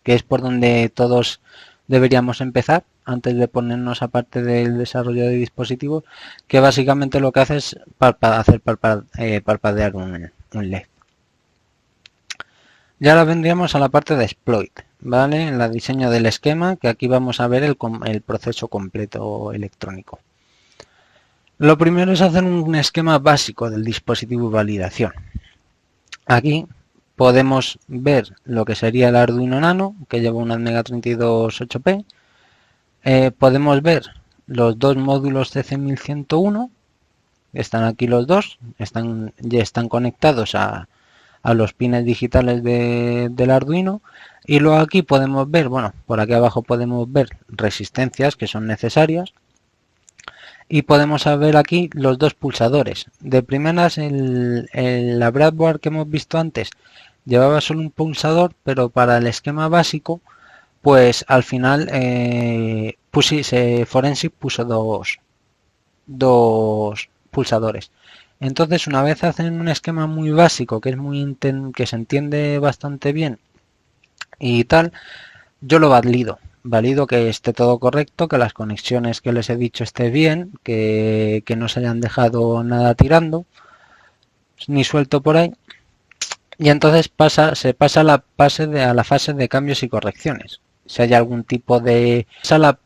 que es por donde todos deberíamos empezar antes de ponernos a parte del desarrollo de dispositivos, que básicamente lo que hace es hacer parpadear un LED. Y ahora vendríamos a la parte de exploit, ¿vale? En el diseño del esquema, que aquí vamos a ver el proceso completo electrónico. Lo primero es hacer un esquema básico del dispositivo de validación. Aquí podemos ver lo que sería el Arduino Nano, que lleva una Admega 328P. Podemos ver los dos módulos CC1101, están aquí los dos, ya están conectados a los pines digitales del Arduino. Y luego aquí podemos ver, bueno, por aquí abajo podemos ver resistencias que son necesarias. Y podemos ver aquí los dos pulsadores. De primeras, la breadboard que hemos visto antes llevaba solo un pulsador, pero para el esquema básico, pues al final Forensic puso dos pulsadores. Entonces, una vez hacen un esquema muy básico, que es que se entiende bastante bien y tal, yo lo valido que esté todo correcto, que las conexiones que les he dicho esté bien, que no se hayan dejado nada tirando ni suelto por ahí. Y entonces se pasa a la fase de cambios y correcciones. Si hay algún tipo de a la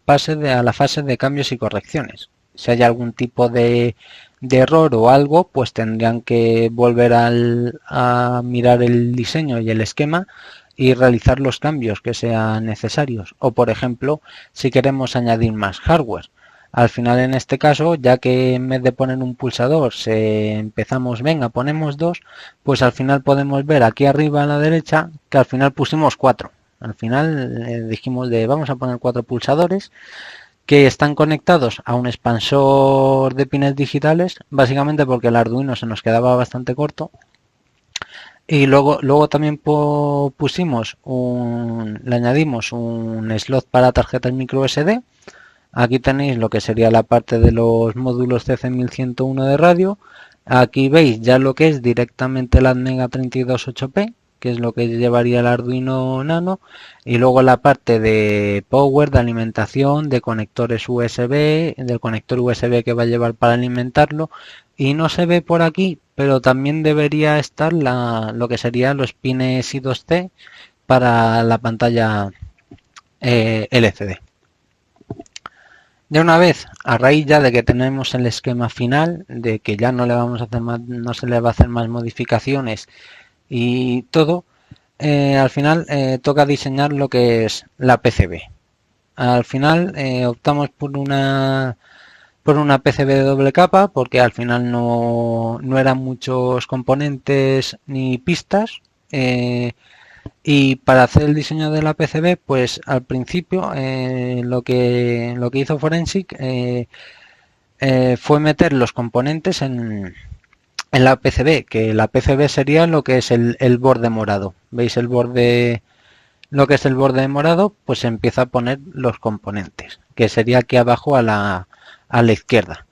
fase de cambios y correcciones. Si hay algún tipo de error o algo, pues tendrían que volver a mirar el diseño y el esquema y realizar los cambios que sean necesarios. O por ejemplo, si queremos añadir más hardware. Al final, en este caso, ya que en vez de poner un pulsador, venga, ponemos dos, pues al final podemos ver aquí arriba a la derecha que al final pusimos 4. Al final dijimos vamos a poner 4 pulsadores que están conectados a un expansor de pines digitales, básicamente porque el Arduino se nos quedaba bastante corto. Y luego también le añadimos un slot para tarjetas micro SD. Aquí tenéis lo que sería la parte de los módulos CC1101 de radio. Aquí veis ya lo que es directamente la Admega 328P, que es lo que llevaría el Arduino Nano. Y luego la parte de power, de alimentación, de conectores USB, del conector USB que va a llevar para alimentarlo. Y no se ve por aquí, pero también debería estar lo que serían los pines I2C para la pantalla LCD. Ya una vez, a raíz ya de que tenemos el esquema final, de que ya no se le va a hacer más modificaciones y todo, al final toca diseñar lo que es la PCB. Al final optamos por una PCB de doble capa porque al final no eran muchos componentes ni pistas. Y para hacer el diseño de la PCB, pues al principio lo que hizo Forensic fue meter los componentes en la PCB, que la PCB sería lo que es el borde morado. ¿Veis lo que es el borde morado? Pues se empieza a poner los componentes, que sería aquí abajo a la izquierda.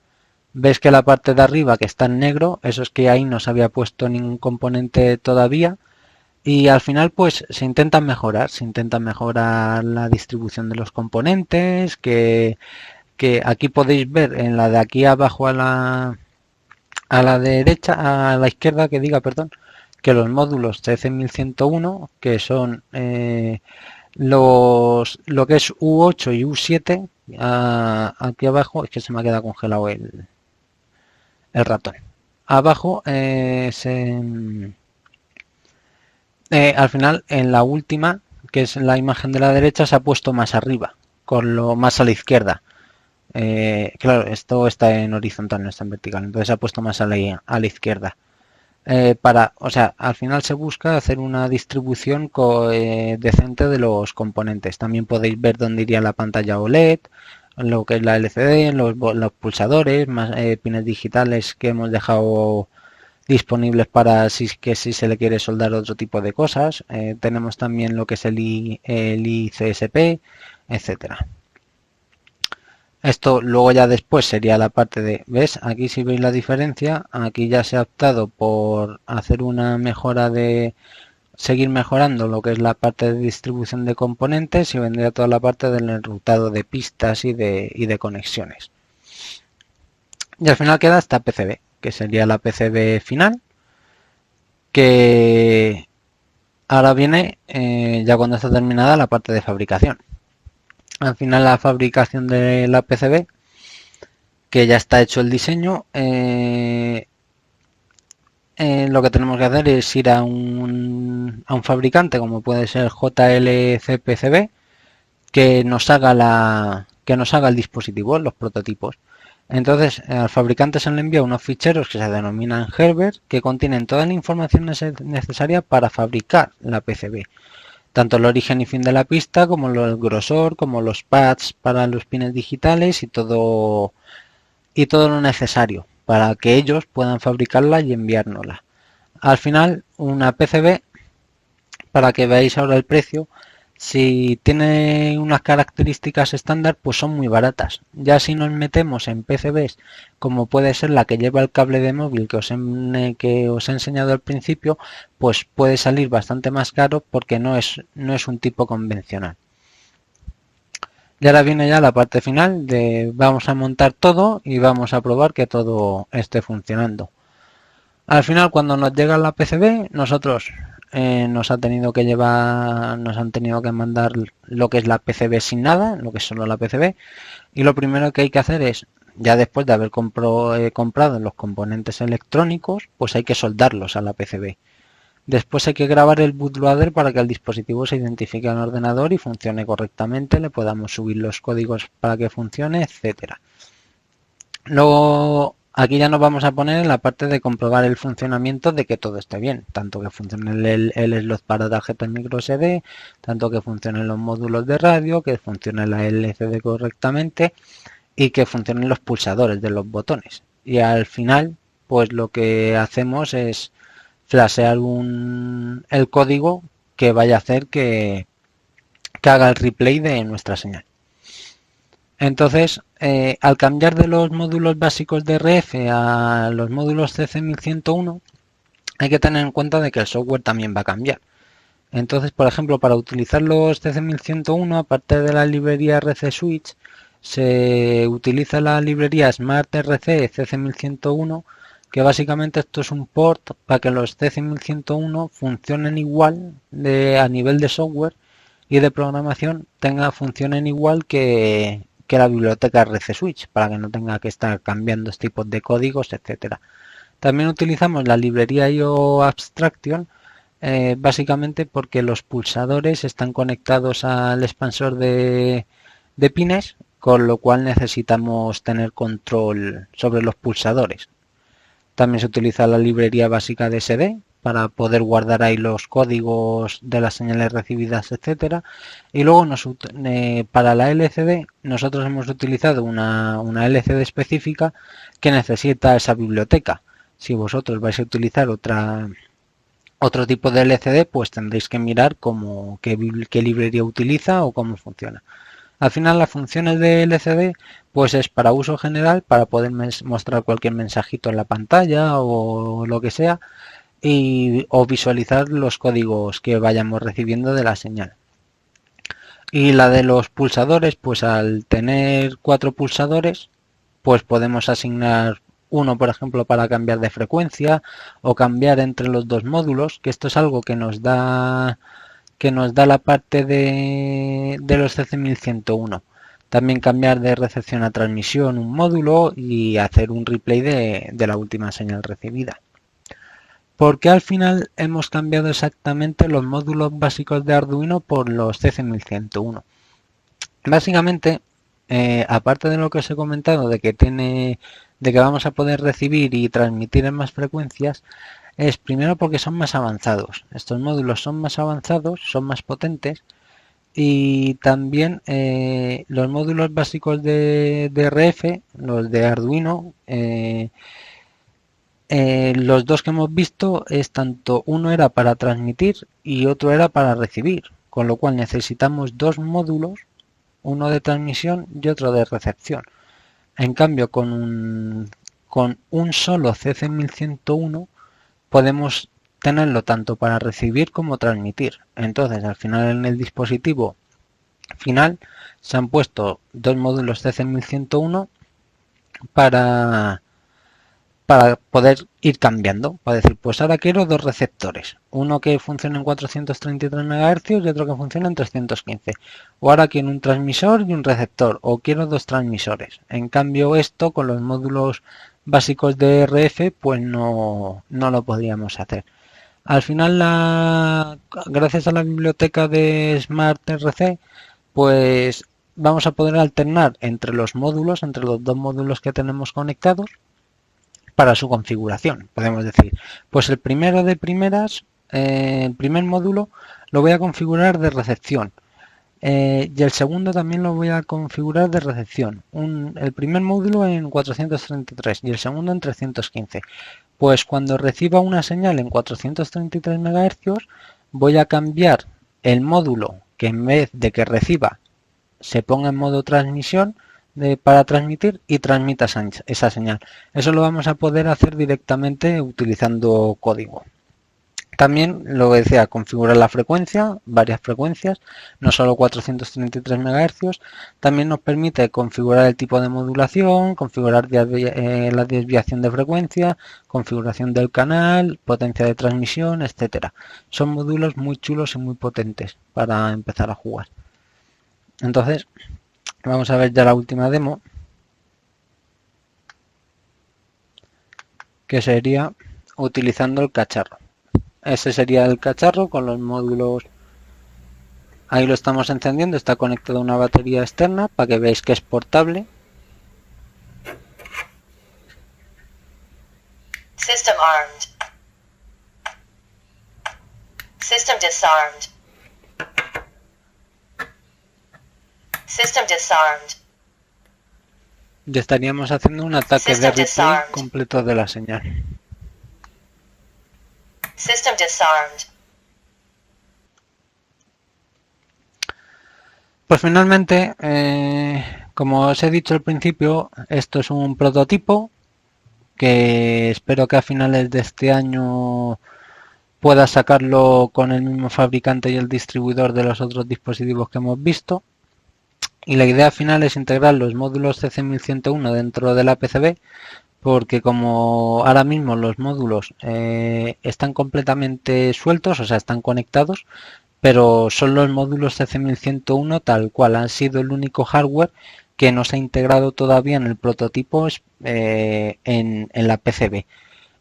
Veis que la parte de arriba que está en negro, eso es que ahí no se había puesto ningún componente todavía. Y al final pues se intenta mejorar la distribución de los componentes, que aquí podéis ver en la de aquí abajo a la derecha, a la izquierda que diga, perdón, que los módulos CC1101, que son lo que es U8 y U7, aquí abajo, es que se me ha quedado congelado el ratón. Abajo al final, en la última, que es la imagen de la derecha, se ha puesto más arriba, con lo más a la izquierda. Claro, esto está en horizontal, no está en vertical, entonces se ha puesto más a la izquierda. O sea, al final se busca hacer una distribución decente de los componentes. También podéis ver dónde iría la pantalla OLED, lo que es la LCD, los pulsadores, más pines digitales que hemos dejado disponibles para si se le quiere soldar otro tipo de cosas. Tenemos también lo que es el ICSP, etcétera. Esto luego ya después sería la parte de, ¿ves? Aquí si veis la diferencia, aquí ya se ha optado por hacer una mejora seguir mejorando lo que es la parte de distribución de componentes y vendría toda la parte del enrutado de pistas y de conexiones. Y al final queda esta PCB, que sería la PCB final, que Ahora viene, ya cuando está terminada, la parte de fabricación. Al final la fabricación de la PCB, que ya está hecho el diseño, lo que tenemos que hacer es ir a un fabricante, como puede ser JLC-PCB, que nos haga el dispositivo, los prototipos. Entonces, al fabricante se le envía unos ficheros que se denominan Herbert, que contienen toda la información necesaria para fabricar la PCB. Tanto el origen y fin de la pista, como el grosor, como los pads para los pines digitales y todo lo necesario para que ellos puedan fabricarla y enviárnosla. Al final, una PCB, para que veáis ahora el precio, si tiene unas características estándar, pues son muy baratas. Ya si nos metemos en PCBs, como puede ser la que lleva el cable de móvil que os he enseñado al principio, pues puede salir bastante más caro porque no es un tipo convencional. Y ahora viene ya la parte final de vamos a montar todo y vamos a probar que todo esté funcionando. Al final, cuando nos llega la PCB, nosotros nos han tenido que mandar lo que es la PCB sin nada, lo que es solo la PCB, y lo primero que hay que hacer es, ya después de haber comprado los componentes electrónicos, pues hay que soldarlos a la PCB. Después hay que grabar el bootloader para que el dispositivo se identifique en el ordenador y funcione correctamente, le podamos subir los códigos para que funcione, etcétera. Luego, aquí ya nos vamos a poner en la parte de comprobar el funcionamiento de que todo esté bien, tanto que funcione el slot para tarjeta micro SD, tanto que funcionen los módulos de radio, que funcione la LCD correctamente y que funcionen los pulsadores de los botones. Y al final, pues lo que hacemos es flashear el código que vaya a hacer que haga el replay de nuestra señal. Entonces, al cambiar de los módulos básicos de RF a los módulos CC1101, hay que tener en cuenta de que el software también va a cambiar. Entonces, por ejemplo, para utilizar los CC1101, aparte de la librería RC Switch, se utiliza la librería Smart RC CC1101, que básicamente esto es un port para que los CC1101 funcionen igual a nivel de software y de programación funcionen igual que la biblioteca RC Switch, para que no tenga que estar cambiando tipos de códigos, etcétera. También utilizamos la librería IO Abstraction, básicamente porque los pulsadores están conectados al expansor de pines, con lo cual necesitamos tener control sobre los pulsadores. También se utiliza la librería básica de SD para poder guardar ahí los códigos de las señales recibidas, etcétera. Y luego para la LCD nosotros hemos utilizado una LCD específica que necesita esa biblioteca. Si vosotros vais a utilizar otro tipo de LCD, pues tendréis que mirar qué librería utiliza o cómo funciona. Al final, las funciones de LCD pues es para uso general, para poder mostrar cualquier mensajito en la pantalla o lo que sea, o visualizar los códigos que vayamos recibiendo de la señal. Y la de los pulsadores, pues al tener 4 pulsadores, pues podemos asignar uno, por ejemplo, para cambiar de frecuencia o cambiar entre los dos módulos, que esto es algo que nos da la parte de los CC1101. También cambiar de recepción a transmisión un módulo y hacer un replay de la última señal recibida. ¿Por qué al final hemos cambiado exactamente los módulos básicos de Arduino por los CC1101? Básicamente, aparte de lo que os he comentado de que vamos a poder recibir y transmitir en más frecuencias, es primero porque son más avanzados. Estos módulos son más avanzados, son más potentes, y también los módulos básicos de RF, los de Arduino, los dos que hemos visto es tanto uno era para transmitir y otro era para recibir, con lo cual necesitamos dos módulos, uno de transmisión y otro de recepción. En cambio, con un solo CC1101 podemos tenerlo tanto para recibir como transmitir. Entonces, al final en el dispositivo final se han puesto dos módulos CC1101 para poder ir cambiando, para decir, pues ahora quiero dos receptores, uno que funcione en 433 MHz y otro que funcione en 315, o ahora quiero un transmisor y un receptor, o quiero dos transmisores. En cambio esto con los módulos básicos de RF pues no lo podríamos hacer. Al final, gracias a la biblioteca de SmartRC, pues vamos a poder alternar entre los módulos, entre los dos módulos que tenemos conectados, para su configuración. Podemos decir, pues el primero de primeras, el primer módulo lo voy a configurar de recepción. Y el segundo también lo voy a configurar de recepción. El primer módulo en 433 y el segundo en 315. Pues cuando reciba una señal en 433 MHz, voy a cambiar el módulo que en vez de que reciba se ponga en modo transmisión para transmitir y transmita esa señal. Eso lo vamos a poder hacer directamente utilizando código. También lo decía, configurar la frecuencia, varias frecuencias, no solo 433 MHz. También nos permite configurar el tipo de modulación, configurar la desviación de frecuencia, configuración del canal, potencia de transmisión, etcétera. Son módulos muy chulos y muy potentes para empezar a jugar. Entonces, vamos a ver ya la última demo, que sería utilizando el cacharro. Ese sería el cacharro con los módulos. Ahí lo estamos encendiendo, está conectado a una batería externa para que veáis que es portable. System armed. System disarmed. System disarmed. Y estaríamos haciendo un ataque de replay completo de la señal. System disarmed. Pues finalmente, como os he dicho al principio, esto es un prototipo que espero que a finales de este año pueda sacarlo con el mismo fabricante y el distribuidor de los otros dispositivos que hemos visto. Y la idea final es integrar los módulos CC1101 dentro de la PCB, porque como ahora mismo los módulos están completamente sueltos, o sea, están conectados, pero son los módulos CC1101 tal cual, han sido el único hardware que no se ha integrado todavía en el prototipo en la PCB.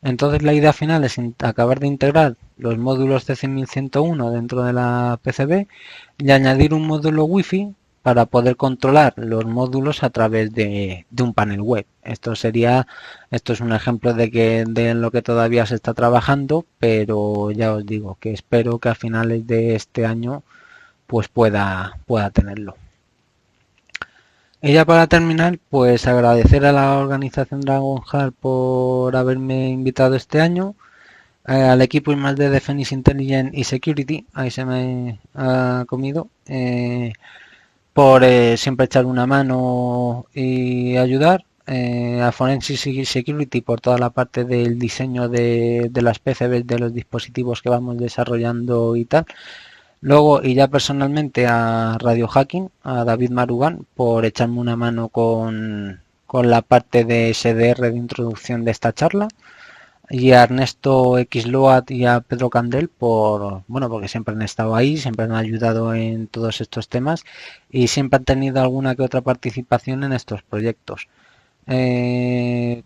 Entonces la idea final es acabar de integrar los módulos CC1101 dentro de la PCB y añadir un módulo Wi-Fi para poder controlar los módulos a través de un panel web. Esto es un ejemplo de lo que todavía se está trabajando, pero ya os digo que espero que a finales de este año pues pueda tenerlo. Y ya para terminar, pues agradecer a la organización Dragonheart por haberme invitado este año, al equipo I+D de Phoenix Intelligent y Security, ahí se me ha comido, por siempre echar una mano y ayudar, a Forensic Security por toda la parte del diseño de las PCBs de los dispositivos que vamos desarrollando y tal. Luego, y ya personalmente a Radio Hacking, a David Marugán, por echarme una mano con la parte de SDR de introducción de esta charla. Y a Ernesto Xloat y a Pedro Candel porque siempre han estado ahí, siempre han ayudado en todos estos temas y siempre han tenido alguna que otra participación en estos proyectos.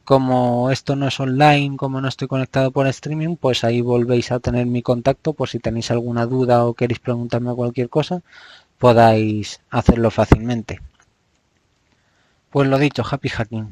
Como esto no es online, como no estoy conectado por streaming, pues ahí volvéis a tener mi contacto por si tenéis alguna duda o queréis preguntarme cualquier cosa, podáis hacerlo fácilmente. Pues lo dicho, happy hacking.